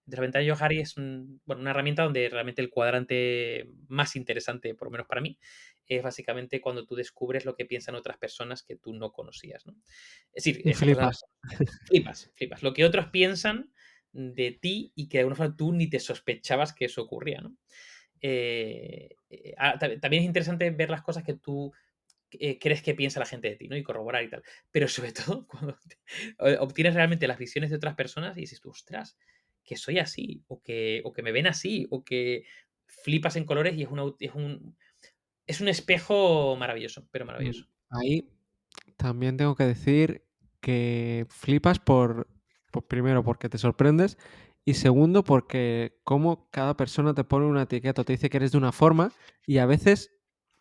La ventana de Johari es una herramienta donde realmente el cuadrante más interesante, por lo menos para mí, es básicamente cuando tú descubres lo que piensan otras personas que tú no conocías, ¿no? Es decir, Y esas personas flipas. flipas, flipas. Lo que otros piensan de ti y que de alguna forma tú ni te sospechabas que eso ocurría, ¿no? También es interesante ver las cosas que tú crees que piensa la gente de ti, ¿no? Y corroborar y tal. Pero sobre todo cuando obtienes realmente las visiones de otras personas y dices tú, ostras, que soy así, o que me ven así, o que flipas en colores y es un espejo maravilloso, pero Mm, maravilloso. ahí también tengo que decir que flipas primero, porque te sorprendes y segundo, porque como cada persona te pone una etiqueta, te dice que eres de una forma y a veces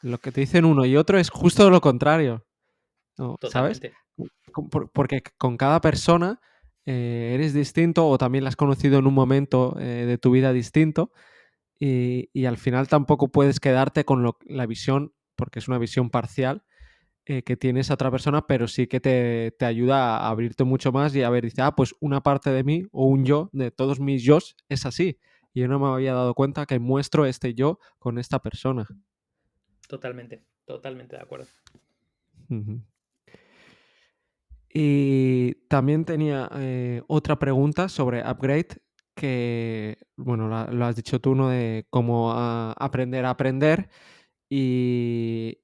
lo que te dicen uno y otro es justo lo contrario, ¿no? ¿Sabes? Totalmente. Porque con cada persona eres distinto o también la has conocido en un momento de tu vida distinto y al final tampoco puedes quedarte con la visión, porque es una visión parcial, que tiene esa otra persona, pero sí que te ayuda a abrirte mucho más y a ver, dice, pues una parte de mí o un yo, de todos mis yos, es así. Y yo no me había dado cuenta que muestro este yo con esta persona. Totalmente, totalmente de acuerdo. Ujú. Y también tenía otra pregunta sobre Upgrade, que, bueno, lo has dicho tú, ¿no? De cómo aprender a aprender. Y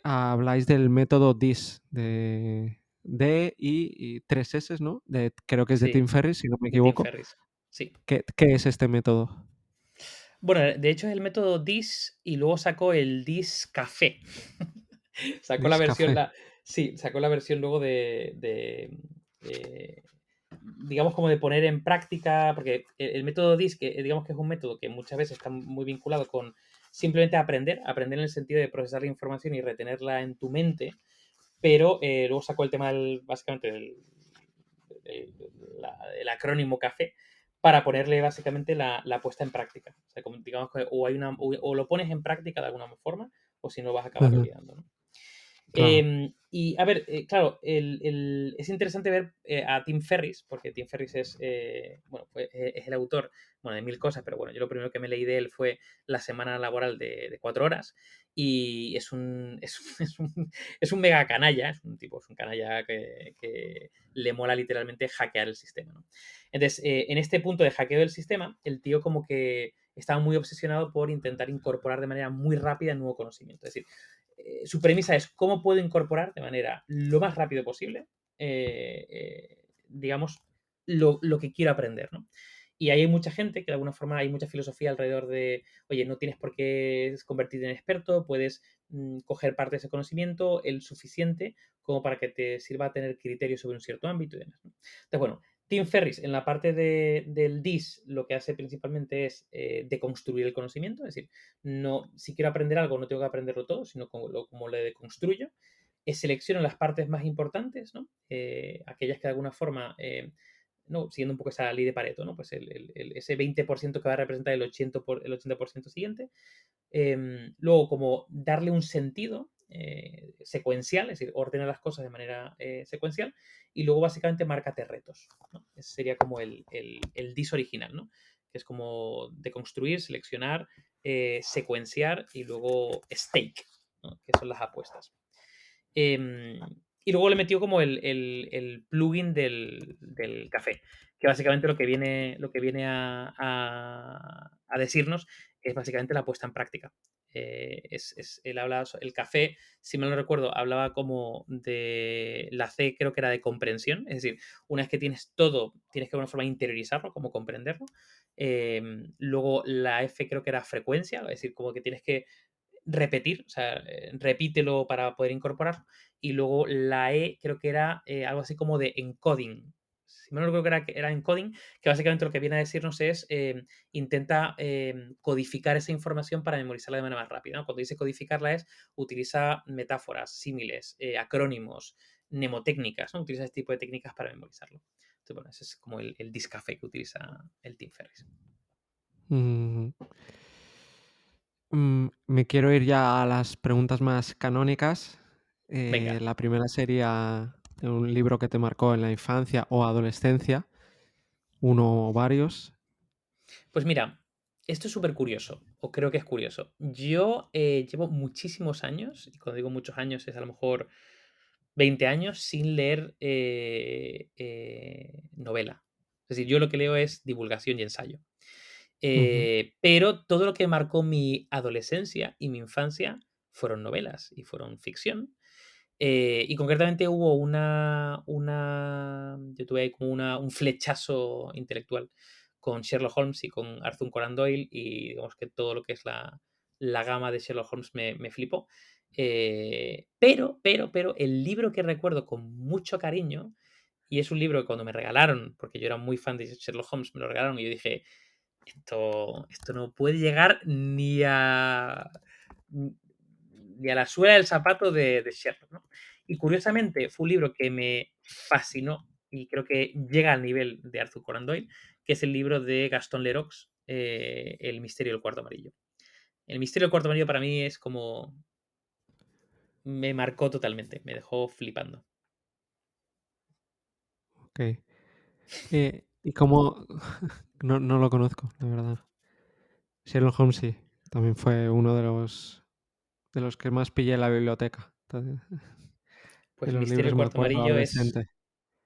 habláis del método DIS, de D, I y 3 S, ¿no? Creo que es de Sí, Tim Ferriss, si no me de Tim equivoco. Ferriss. Sí. ¿Qué es este método? Bueno, de hecho es el método DIS y luego sacó el DIS Café. Sacó la versión, Discafé. sí, sacó la versión luego digamos, como de poner en práctica, porque el método DIS, que digamos que es un método que muchas veces está muy vinculado con simplemente aprender en el sentido de procesar la información y retenerla en tu mente, pero luego sacó el tema básicamente el, el acrónimo CAFE para ponerle básicamente la puesta en práctica. O sea, como, digamos que o lo pones en práctica de alguna forma, o si no vas a acabar Ujú, olvidando, ¿no? claro. Y a ver, claro, es interesante ver a Tim Ferriss, porque Tim Ferriss bueno, es el autor, bueno, de mil cosas, pero bueno, yo lo primero que me leí de él fue La semana laboral de 4 horas, y es un mega canalla, es un canalla que le mola literalmente hackear el sistema, ¿no? Entonces, en este punto de hackeo del sistema, el tío como que estaba muy obsesionado por intentar incorporar de manera muy rápida nuevo conocimiento. Es decir, su premisa es cómo puedo incorporar de manera lo más rápido posible, digamos, lo que quiero aprender, ¿no? Y ahí hay mucha gente que de alguna forma hay mucha filosofía alrededor de, oye, no tienes por qué convertirte en experto, puedes coger parte de ese conocimiento, el suficiente como para que te sirva a tener criterios sobre un cierto ámbito y demás, ¿no? Entonces, bueno, Tim Ferriss en la parte del DIS lo que hace principalmente es deconstruir el conocimiento, es decir, no, si quiero aprender algo, no tengo que aprenderlo todo, sino como lo deconstruyo. Selecciono las partes más importantes, ¿no? Aquellas que de alguna forma, no, siguiendo un poco esa ley de Pareto, ¿no? Pues ese 20% que va a representar el 80% siguiente. Luego, como darle un sentido secuencial, es decir, ordena las cosas de manera secuencial, y luego básicamente márcate retos, ¿no? Ese sería como el DIS original, ¿no? Que es como deconstruir, seleccionar, secuenciar y luego stake, ¿no? Que son las apuestas. Eh, y luego le metió como el plugin del café, que básicamente lo que viene a decirnos es básicamente la puesta en práctica. Él habla, el café, si mal no recuerdo, hablaba como de la C, creo que era de comprensión, es decir, una vez que tienes todo, tienes que de alguna forma interiorizarlo, como comprenderlo. Luego la F creo que era frecuencia, es decir, como que tienes que repetir, o sea, repítelo para poder incorporarlo. Y luego la E creo que era algo así como de encoding. Si me no creo que era encoding, que básicamente lo que viene a decirnos es intenta codificar esa información para memorizarla de manera más rápida, ¿no? Cuando dice codificarla es utiliza metáforas, símiles, acrónimos, mnemotécnicas, ¿no? Utiliza este tipo de técnicas para memorizarlo. Entonces, bueno, ese es como el discafé que utiliza el Tim Ferriss. Mm, me quiero ir ya a las preguntas más canónicas. Venga, La primera sería un libro que te marcó en la infancia o adolescencia, uno o varios. pues mira, esto es súper curioso, o creo que es curioso. Yo llevo muchísimos años, y cuando digo muchos años es a lo mejor 20 años, sin leer novela. Es decir, yo lo que leo es divulgación y ensayo. Ujú. Pero todo lo que marcó mi adolescencia y mi infancia fueron novelas y fueron ficción. Y concretamente hubo yo tuve ahí como un flechazo intelectual con Sherlock Holmes y con Arthur Conan Doyle y digamos que todo lo que es la gama de Sherlock Holmes me flipó. Pero el libro que recuerdo con mucho cariño, y es un libro que cuando me regalaron, porque yo era muy fan de Sherlock Holmes, me lo regalaron y yo dije, esto no puede llegar ni a la suela del zapato de Sherlock, ¿no? Y curiosamente fue un libro que me fascinó y creo que llega al nivel de Arthur Conan Doyle, que es el libro de Gastón Leroux, El misterio del cuarto amarillo. El misterio del cuarto amarillo para mí es como me marcó totalmente, me dejó flipando. Okey. ¿Y cómo? No lo conozco, la verdad. Sherlock Holmes sí, también fue uno de los que más pillé en la biblioteca, entonces, de Pues los Misterio libros del que me Cuarto acuerdo Amarillo adolescente.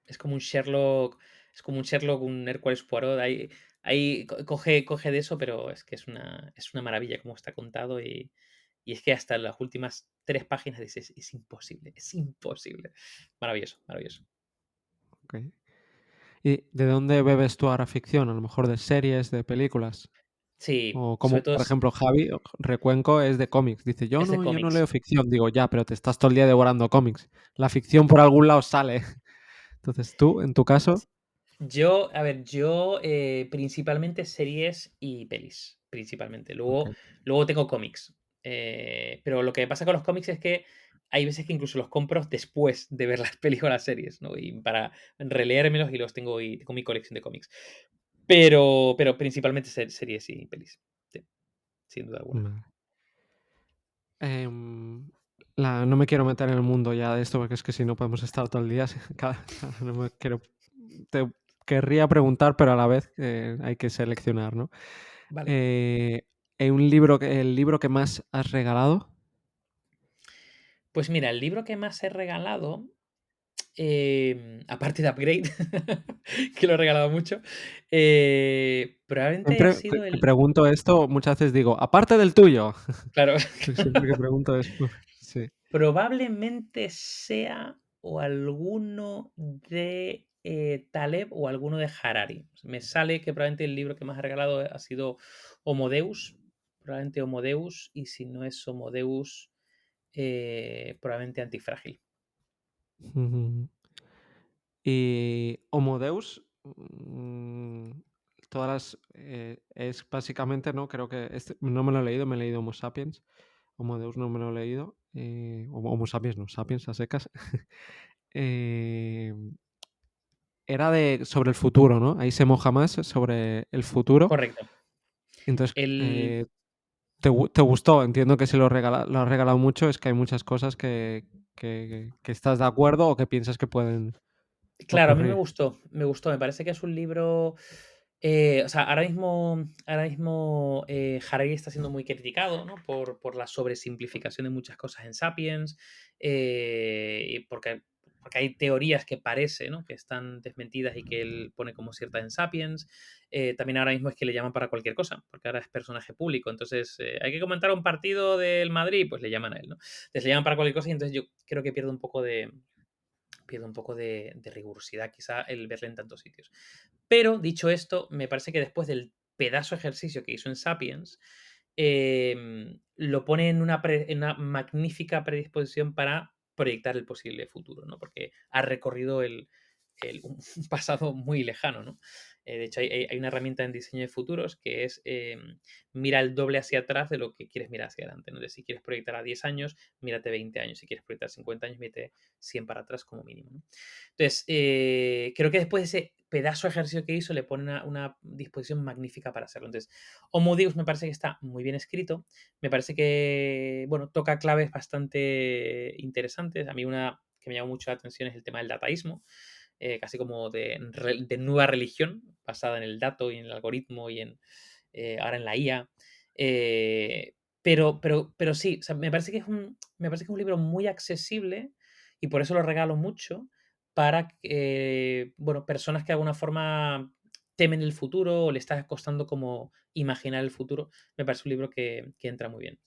es como un Sherlock, es como un Sherlock, un Hércules Poirot, ahí coge de eso, pero es que es una maravilla cómo está contado y es que hasta las últimas 3 páginas dices: "Es imposible, es imposible". Maravilloso, maravilloso. Okey. ¿Y de dónde bebes tú ahora ficción? A lo mejor de series, de películas. Sí, O como, sobre todo por ejemplo, Javi Recuenco es de cómics. Dice: es de yo no leo cómics. ficción". Digo: "Ya, pero te estás todo el día devorando cómics. La ficción por algún lado sale". Entonces, tú, en tu caso. Yo, a ver, yo, principalmente series y pelis, principalmente. Luego Okey. luego tengo cómics, pero lo que pasa con los cómics es que hay veces que incluso los compro después de ver las pelis o las series, ¿no? Y para releérmelos y tengo mi colección de cómics. Pero principalmente series y pelis. Sí, sin duda alguna. Vale. Em, no me quiero meter en el mundo ya de esto, porque es que si no podemos estar todo el día. No me quiero. Te querría preguntar, pero a la vez, hay que seleccionar, ¿no? Vale. Eh, el libro que más has regalado. Pues mira, el libro que más he regalado, aparte de Upgrade, que lo he regalado mucho, probablemente haya Siempre sido que el pregunto esto, muchas veces digo: "Aparte del tuyo". claro, Porque siempre que pregunto es sí. probablemente sea o alguno de, Taleb o alguno de Harari. Me sale que probablemente el libro que más he regalado ha sido Homo Deus, probablemente Homo Deus, y si no es Homo Deus, probablemente Antifrágil. Ujú. Y Homo Deus, todas las es básicamente, ¿no? Creo que este no me lo he leído, me he leído Homo Sapiens. Homo Deus no me lo he leído, Homo Sapiens no, Sapiens a secas. Em, Era sobre el futuro, ¿no? Ahí se moja más sobre el futuro. Correcto. Entonces, El te gustó. Entiendo que si lo has regalado mucho, es que hay muchas cosas que estás de acuerdo o que piensas que pueden Claro, a mí ocurrir. me gustó, me parece que es un libro, o sea, ahora mismo, Harari está siendo muy criticado, ¿no? Por la sobresimplificación de muchas cosas en Sapiens, y porque hay teorías que parece, ¿no? Que están desmentidas y que él pone como ciertas en Sapiens. También ahora mismo es que le llaman para cualquier cosa, porque ahora es personaje público. Entonces, hay que comentar un partido del Madrid, pues le llaman a él, ¿no? Entonces le llaman para cualquier cosa y entonces yo creo que pierde un poco de rigurosidad quizá el verle en tantos sitios. Pero dicho esto, me parece que después del pedazo de ejercicio que hizo en Sapiens, lo pone en una magnífica predisposición para proyectar el posible futuro, ¿no? Porque ha recorrido un pasado muy lejano, ¿no? De hecho, hay una herramienta en diseño de futuros que es mira el doble hacia atrás de lo que quieres mirar hacia adelante, ¿no? Si quieres proyectar a 10 años, mírate 20 años. Si quieres proyectar 50 años, mírate 100 para atrás como mínimo, ¿no? Entonces, creo que después de ese pedazo de ejercicio que hizo, le pone una disposición magnífica para hacerlo. Entonces, Homo Deus me parece que está muy bien escrito. Me parece que, bueno, toca claves bastante interesantes. A mí una que me llama mucho la atención es el tema del dataísmo, casi como de nueva religión basada en el dato y en el algoritmo y ahora en la IA. Eh, pero sí, o sea, me parece que es un libro muy accesible y por eso lo regalo mucho para, bueno, personas que de alguna forma temen el futuro o le está costando como imaginar el futuro. Me parece un libro que entra muy bien.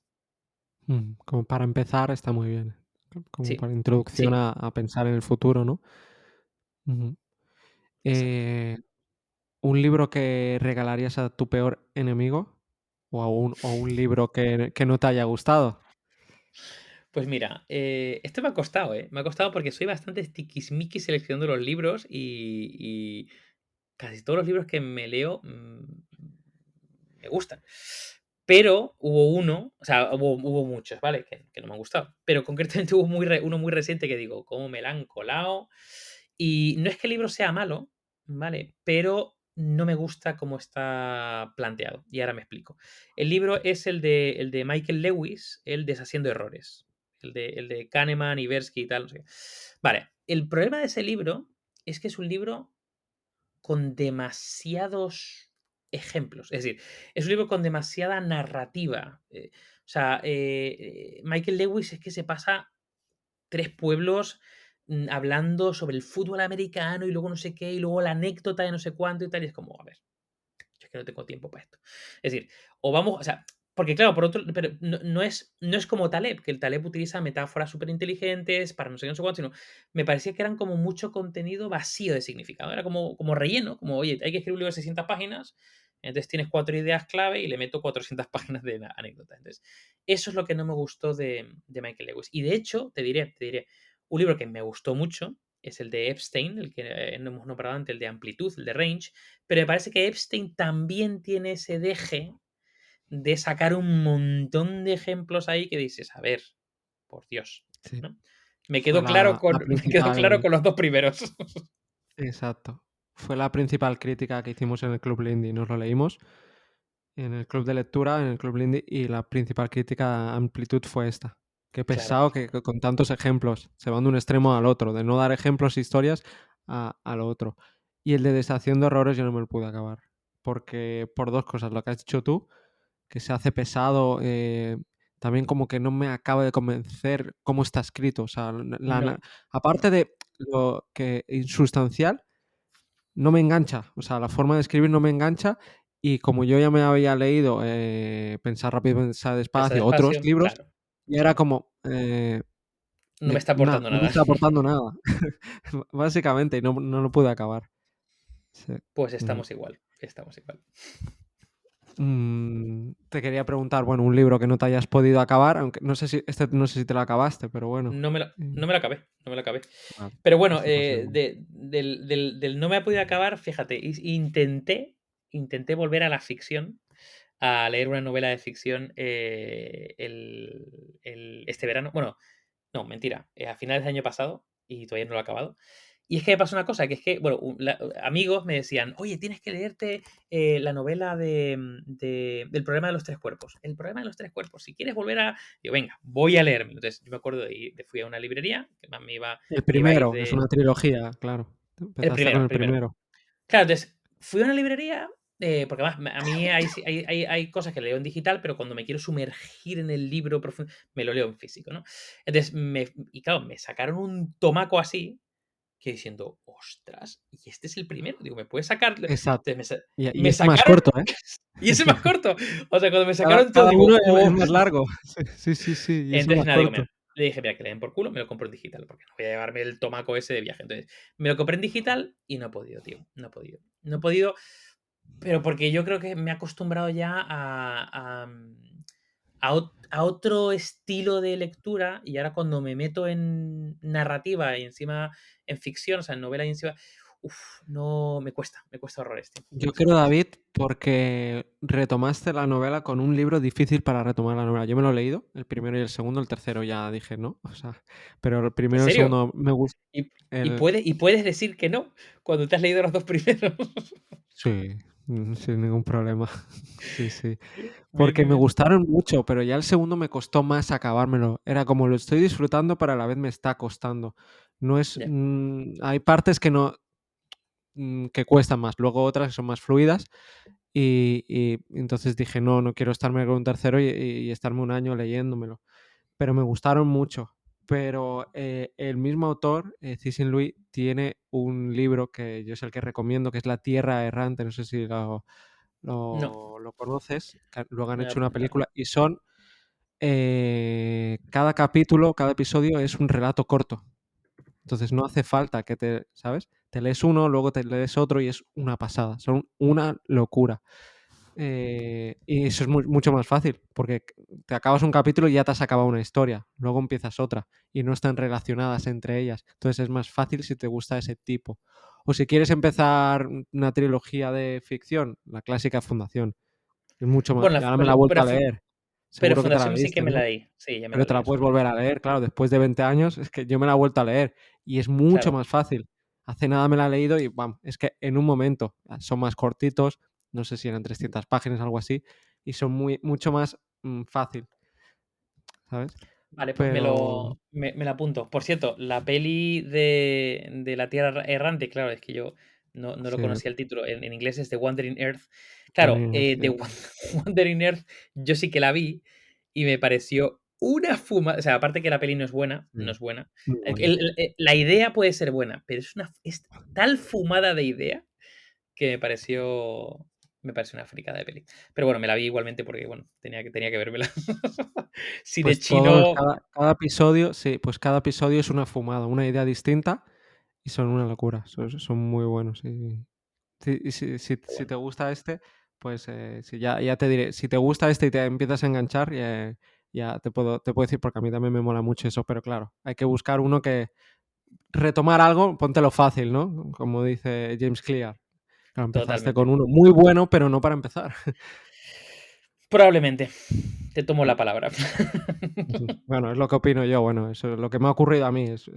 Como para empezar está muy bien, como Sí, para introducción sí, a pensar en el futuro, ¿no? Ujú. exacto. Eh, ¿Un libro que regalarías a tu peor enemigo? ¿O un libro que no te haya gustado? Pues mira, este me ha costado, ¿eh? Me ha costado porque soy bastante tiquismiquis seleccionando los libros y casi todos los libros que me leo, me gustan. Pero hubo uno, o sea, hubo muchos, ¿vale? Que no me han gustado. Pero concretamente hubo uno muy reciente que digo, cómo me la han colado. Y no es que el libro sea malo, ¿vale? Pero no me gusta cómo está planteado. Y ahora me explico. El libro es el de Michael Lewis, el Deshaciendo Errores. el de Kahneman, Ibersky y tal, no sé qué. Vale, el problema de ese libro es que es un libro con demasiados ejemplos. Es decir, es un libro con demasiada narrativa. O sea, Michael Lewis es que se pasa 3 pueblos, hablando sobre el fútbol americano y luego no sé qué, y luego la anécdota de no sé cuánto y tal, y es como, a ver, yo es que no tengo tiempo para esto. Es decir, o vamos, o sea, porque claro, por otro, pero no es como Taleb, que el Taleb utiliza metáforas súper inteligentes para no sé qué, no sé cuánto, sino me parecía que eran como mucho contenido vacío de significado. Era como relleno, como, oye, hay que escribir un libro de 600 páginas, entonces tienes 4 ideas clave y le meto 400 páginas de anécdota. Entonces, eso es lo que no me gustó de Michael Lewis. Y de hecho, te diré, un libro que me gustó mucho es el de Epstein, el que no hemos nombrado antes, el de Amplitud, el de Range, pero me parece que Epstein también tiene ese deje de sacar un montón de ejemplos ahí que dices, a ver, por Dios, Sí, ¿no? Me fue quedó claro la con, me quedó claro principal. con los dos primeros. Exacto. Fue la principal crítica que hicimos en el Club Lindy. Nos lo leímos en el club de lectura, en el Club Lindy, y la principal crítica a Amplitud fue esta. Qué Claro, pesado que con tantos ejemplos se van de un extremo al otro, de no dar ejemplos e historias a lo otro. Y el de Deshaciendo Errores yo no me lo pude acabar. Porque por dos cosas, lo que has dicho tú, que se hace pesado, también como que no me acaba de convencer cómo está escrito. O sea, no, no, aparte de lo que insustancial, no me engancha. O sea, la forma de escribir no me engancha. Y como yo ya me había leído Pensar rápido, pensar piensa despacio, otros despacio, libros, claro, y era claro. como, No me está aportando no me nada. está aportando nada. Básicamente, y no lo pude acabar. Sí. Pues Ujú. estamos igual, estamos igual. Te quería preguntar, bueno, un libro que no te hayas podido acabar, aunque no sé si te lo acabaste, pero bueno. No me lo, eh, no me lo acabé, no me lo acabé. vale, Pero bueno, esto pasa igual. del no me ha podido acabar, fíjate, intenté volver a la ficción, a leer una novela de ficción este verano. Bueno, no, mentira, a finales del año pasado y todavía no lo he acabado. Y es que me pasó una cosa, que es que, bueno, amigos me decían, oye, tienes que leerte la novela del problema de los tres cuerpos. El problema de los tres cuerpos. Si quieres volver a... Digo, venga, voy a leerme. Entonces, yo me acuerdo fui a una librería, que más El me iba a ir primero, que es de... una trilogía, claro. El Empezaste con primero, el el primero. primero. Claro, entonces, fui a una librería, porque además a mí hay cosas que leo en digital, pero cuando me quiero sumergir en el libro profundo, me lo leo en físico, ¿no? Entonces, y claro, me sacaron un tomaco así, que diciendo, ostras, y este es el primero, digo, ¿me puedes sacar? Exacto. Entonces Y me es más sacaron, corto, ¿eh? y ese es más corto. O sea, cuando me Cada, sacaron todo, cada uno digo, es oh. más largo. Sí, sí, sí, y es Entonces, más nada, digo, corto. mira, le dije, mira, que le den por culo, me lo compro en digital, porque no voy a llevarme el tomaco ese de viaje. Entonces, me lo compré en digital y no he podido, tío, no he podido. No he podido, pero porque yo creo que me he acostumbrado ya a otro estilo de lectura y ahora cuando me meto en narrativa y encima en ficción, o sea, en novela y encima, uf, no, me cuesta horrores, tío, me Yo cuesta creo, horrores. David, porque retomaste la novela con un libro difícil para retomar la novela. Yo me lo he leído, el primero y el segundo, el tercero ya dije no, o sea, pero el ¿En primero y el serio? segundo me gusta. El, Y puedes decir que no cuando te has leído los dos primeros. sí, sin ningún problema. Sí, sí. Bien, Porque bien, me bien. gustaron mucho, pero ya el segundo me costó más acabármelo. Era como lo estoy disfrutando, pero a la vez me está costando. No es, Ya. hay partes que no, que cuestan más, luego otras que son más fluidas. Y entonces dije, no, no quiero estarme con un tercero y estarme un año leyéndomelo. Pero me gustaron mucho. Pero el mismo autor, Cixin Liu, tiene un libro que yo es el que recomiendo, que es La Tierra Errante. No sé si No, lo conoces. Luego han no, hecho una no. película y son cada capítulo, cada episodio es un relato corto. Entonces no hace falta que ¿sabes? Te lees uno, luego te lees otro y es una pasada. Son una locura. Y eso es mucho más fácil, porque te acabas un capítulo y ya te has acabado una historia. Luego empiezas otra y no están relacionadas entre ellas. Entonces es más fácil si te gusta ese tipo. O si quieres empezar una trilogía de ficción, la clásica Fundación. Es mucho más. Bueno, Y ahora me la he vuelto a leer. pero Seguro que te la Fundación sí que leíste, me ¿no? la leí. Sí, ya me la Pero te leí, la eso puedes me la leí. volver a leer, claro, después de 20 años, es que yo me la he vuelto a leer y es mucho Claro. más fácil. Hace nada me la he leído y vamos, es que en un momento son más cortitos, no sé si eran 300 páginas, algo así, y son mucho más fácil, ¿sabes? Vale, pues me pero lo me la apunto. Por cierto, la peli de la Tierra Errante, claro, es que yo no lo sí, conocía el título, en inglés es The Wandering Earth. Claro, Wandering Earth, The Wandering Earth yo sí que la vi y me pareció una fuma, o sea, aparte que la peli no es buena, no sí, es buena. muy buena. La idea puede ser buena, pero es tal fumada de idea que me pareció una fricada de peli. Pero bueno, me la vi igualmente porque, bueno, tenía que vérmela. Si de Pues todos, chino cada episodio, sí, pues cada episodio es una fumada, una idea distinta y son una locura, son muy buenos. Sí, y si bueno, te gusta este, pues sí, ya te diré, si te gusta este y te empiezas a enganchar, ya te puedo decir, porque a mí también me mola mucho eso, pero claro, hay que buscar uno que retomar algo, póntelo fácil, ¿no? Como dice James Clear. Claro, empezaste con totalmente. uno muy bueno, pero no para empezar. Probablemente, te tomo la palabra. Ujú. Bueno, es lo que opino yo, bueno, eso es lo que me ha ocurrido a mí, es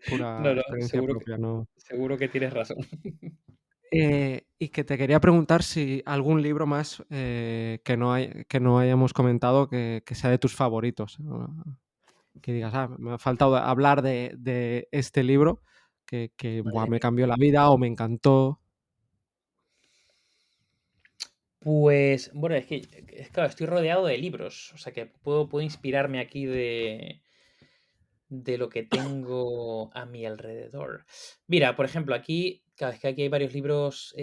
pura No, no, experiencia seguro que propia, ¿no? seguro que tienes razón. Y que te quería preguntar si algún libro más que no hayamos comentado que sea de tus favoritos. Que digas, me ha faltado hablar de este libro que buah, Madre me mía. cambió la vida o me encantó. Pues, bueno, es claro, estoy rodeado de libros, o sea que puedo inspirarme aquí de lo que tengo a mi alrededor. Mira, por ejemplo, aquí, claro, es que aquí hay varios libros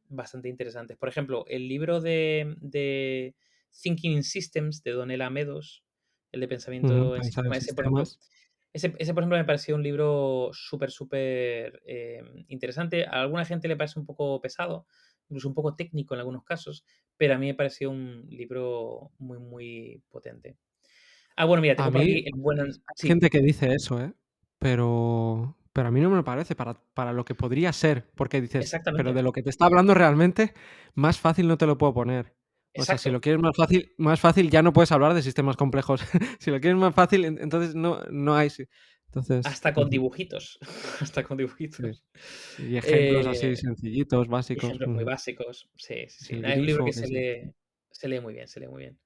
bastante interesantes. Por ejemplo, el libro de Thinking in Systems de Donella Meadows, el de Ujú, pensamiento en pensar en sistemas, ese, por ejemplo, sistemas. ese, por ejemplo, me pareció un libro súper, súper interesante. A alguna gente le parece un poco pesado, incluso un poco técnico en algunos casos, pero a mí me pareció un libro muy, muy potente. Ah, bueno, mira, A tengo por mí aquí el buen hay sí, gente que dice eso, ¿eh? Pero a mí no me lo parece para lo que podría ser, porque dices, pero exactamente, de lo que te está hablando realmente, más fácil no te lo puedo poner. O sea, si lo exacto. quieres más fácil ya no puedes hablar de sistemas complejos. Si lo quieres más fácil, entonces no hay entonces, Hasta con ujú, dibujitos, hasta con sí. dibujitos. Y ejemplos así Eh, sencillitos, básicos, ejemplos muy ujú. básicos. Sí, sí, sí. El Es un libro grifo, que que sí. se lee muy bien, se lee muy bien.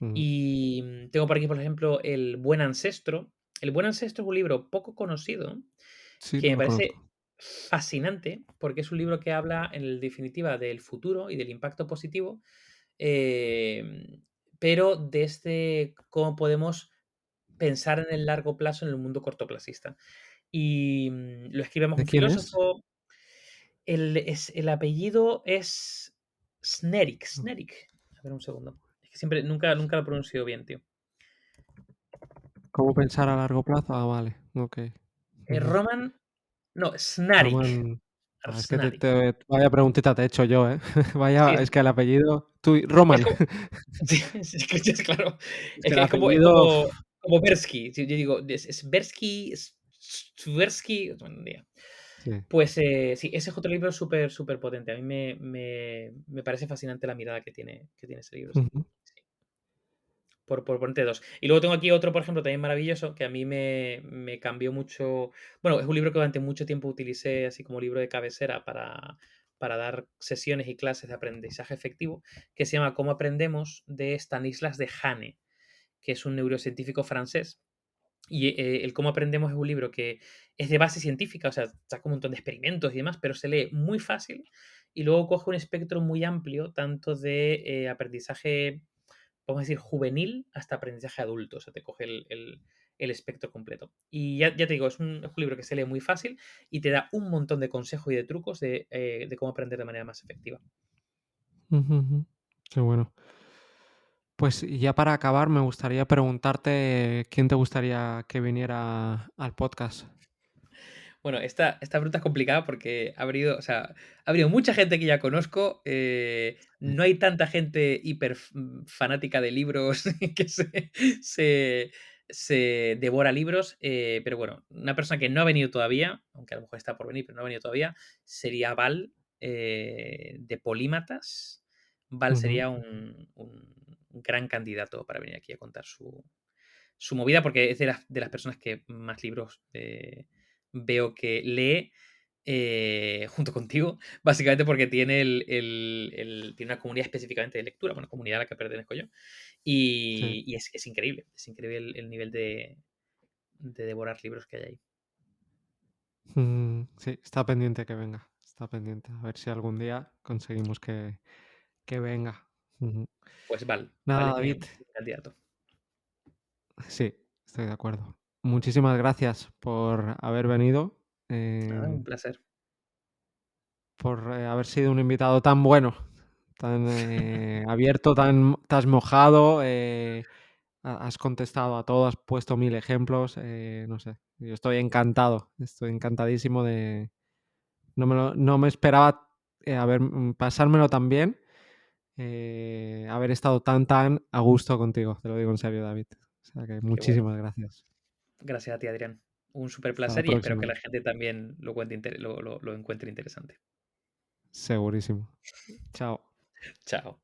Ujú. Y, tengo por aquí, por ejemplo, El buen ancestro. El buen ancestro es un libro poco conocido, Sí, que no me lo parece conozco. fascinante, porque es un libro que habla, en definitiva, del futuro y del impacto positivo, em, pero desde cómo podemos pensar en el largo plazo en el mundo cortoplacista. Y, lo escribimos ¿De un quién es? filósofo, el apellido es Snerik, Snerik. A ver, un segundo. Es que siempre nunca lo pronuncio bien, tío. ¿Cómo pensar a largo plazo? Ah, vale, okey. Ujú. Roman no, Snarik, Roman. Es que te Snarik. te vaya preguntita te he hecho yo, ¿eh? Sí, Vaya, es que el apellido tú es Roman. como sí, sí, es claro. Es que Es el que es apellido como Bersky. Sí, yo digo, es Bersky, Tversky, bueno, ni idea. sí. Pues, sí, ese es otro libro súper, súper potente. A mí me parece fascinante la mirada que tiene ese libro, sí. Ujú. Sí, por ponerte 2. Y luego tengo aquí otro, por ejemplo, también maravilloso, que a mí me cambió mucho. Bueno, es un libro que durante mucho tiempo utilicé así como libro de cabecera para dar sesiones y clases de aprendizaje efectivo, que se llama Cómo aprendemos, de Stanislas Dehaene, que es un neurocientífico francés. Y, el Cómo aprendemos es un libro que es de base científica, o sea, saca un montón de experimentos y demás, pero se lee muy fácil y luego coge un espectro muy amplio, tanto de aprendizaje, vamos a decir, juvenil hasta aprendizaje adulto, o sea, te coge el espectro completo. Y ya te digo, es un libro que se lee muy fácil y te da un montón de consejos y de trucos de cómo aprender de manera más efectiva. Ujú, ujú. Qué bueno. Pues, y ya para acabar, me gustaría preguntarte, ¿quién te gustaría que viniera al podcast? Bueno, esta pregunta es complicada porque o sea, ha habido mucha gente que ya conozco. Sí. No hay tanta gente hiper fanática de libros que se devora libros. Pero bueno, una persona que no ha venido todavía, aunque a lo mejor está por venir, pero no ha venido todavía, sería Val, de Polímatas. Val Ujú, sería un gran candidato para venir aquí a contar su movida, porque es de las personas que más libros veo que lee. junto contigo, básicamente porque tiene tiene una comunidad específicamente de lectura, bueno, comunidad a la que pertenezco yo, Sí. y es increíble el nivel de devorar libros que hay ahí. Sí, está pendiente que venga, está pendiente. A ver si algún día conseguimos que venga. Ujú. Pues Nada, Val es David, mi candidato. sí, estoy de acuerdo. Muchísimas gracias por haber venido, Nada, un em, placer. por, haber sido un invitado tan bueno, tan, abierto, tan mojado, has contestado a todo, has puesto 1000 ejemplos, no sé, yo estoy encantado, estoy encantadísimo de no me esperaba, pasármelo tan bien, haber estado tan a gusto contigo, te lo digo en serio, David. O sea que Qué bueno. muchísimas gracias. Gracias a ti, Adrián. Un súper Hasta la placer y espero que próxima, la gente también lo encuentre interesante. segurísimo. Chao. Chao.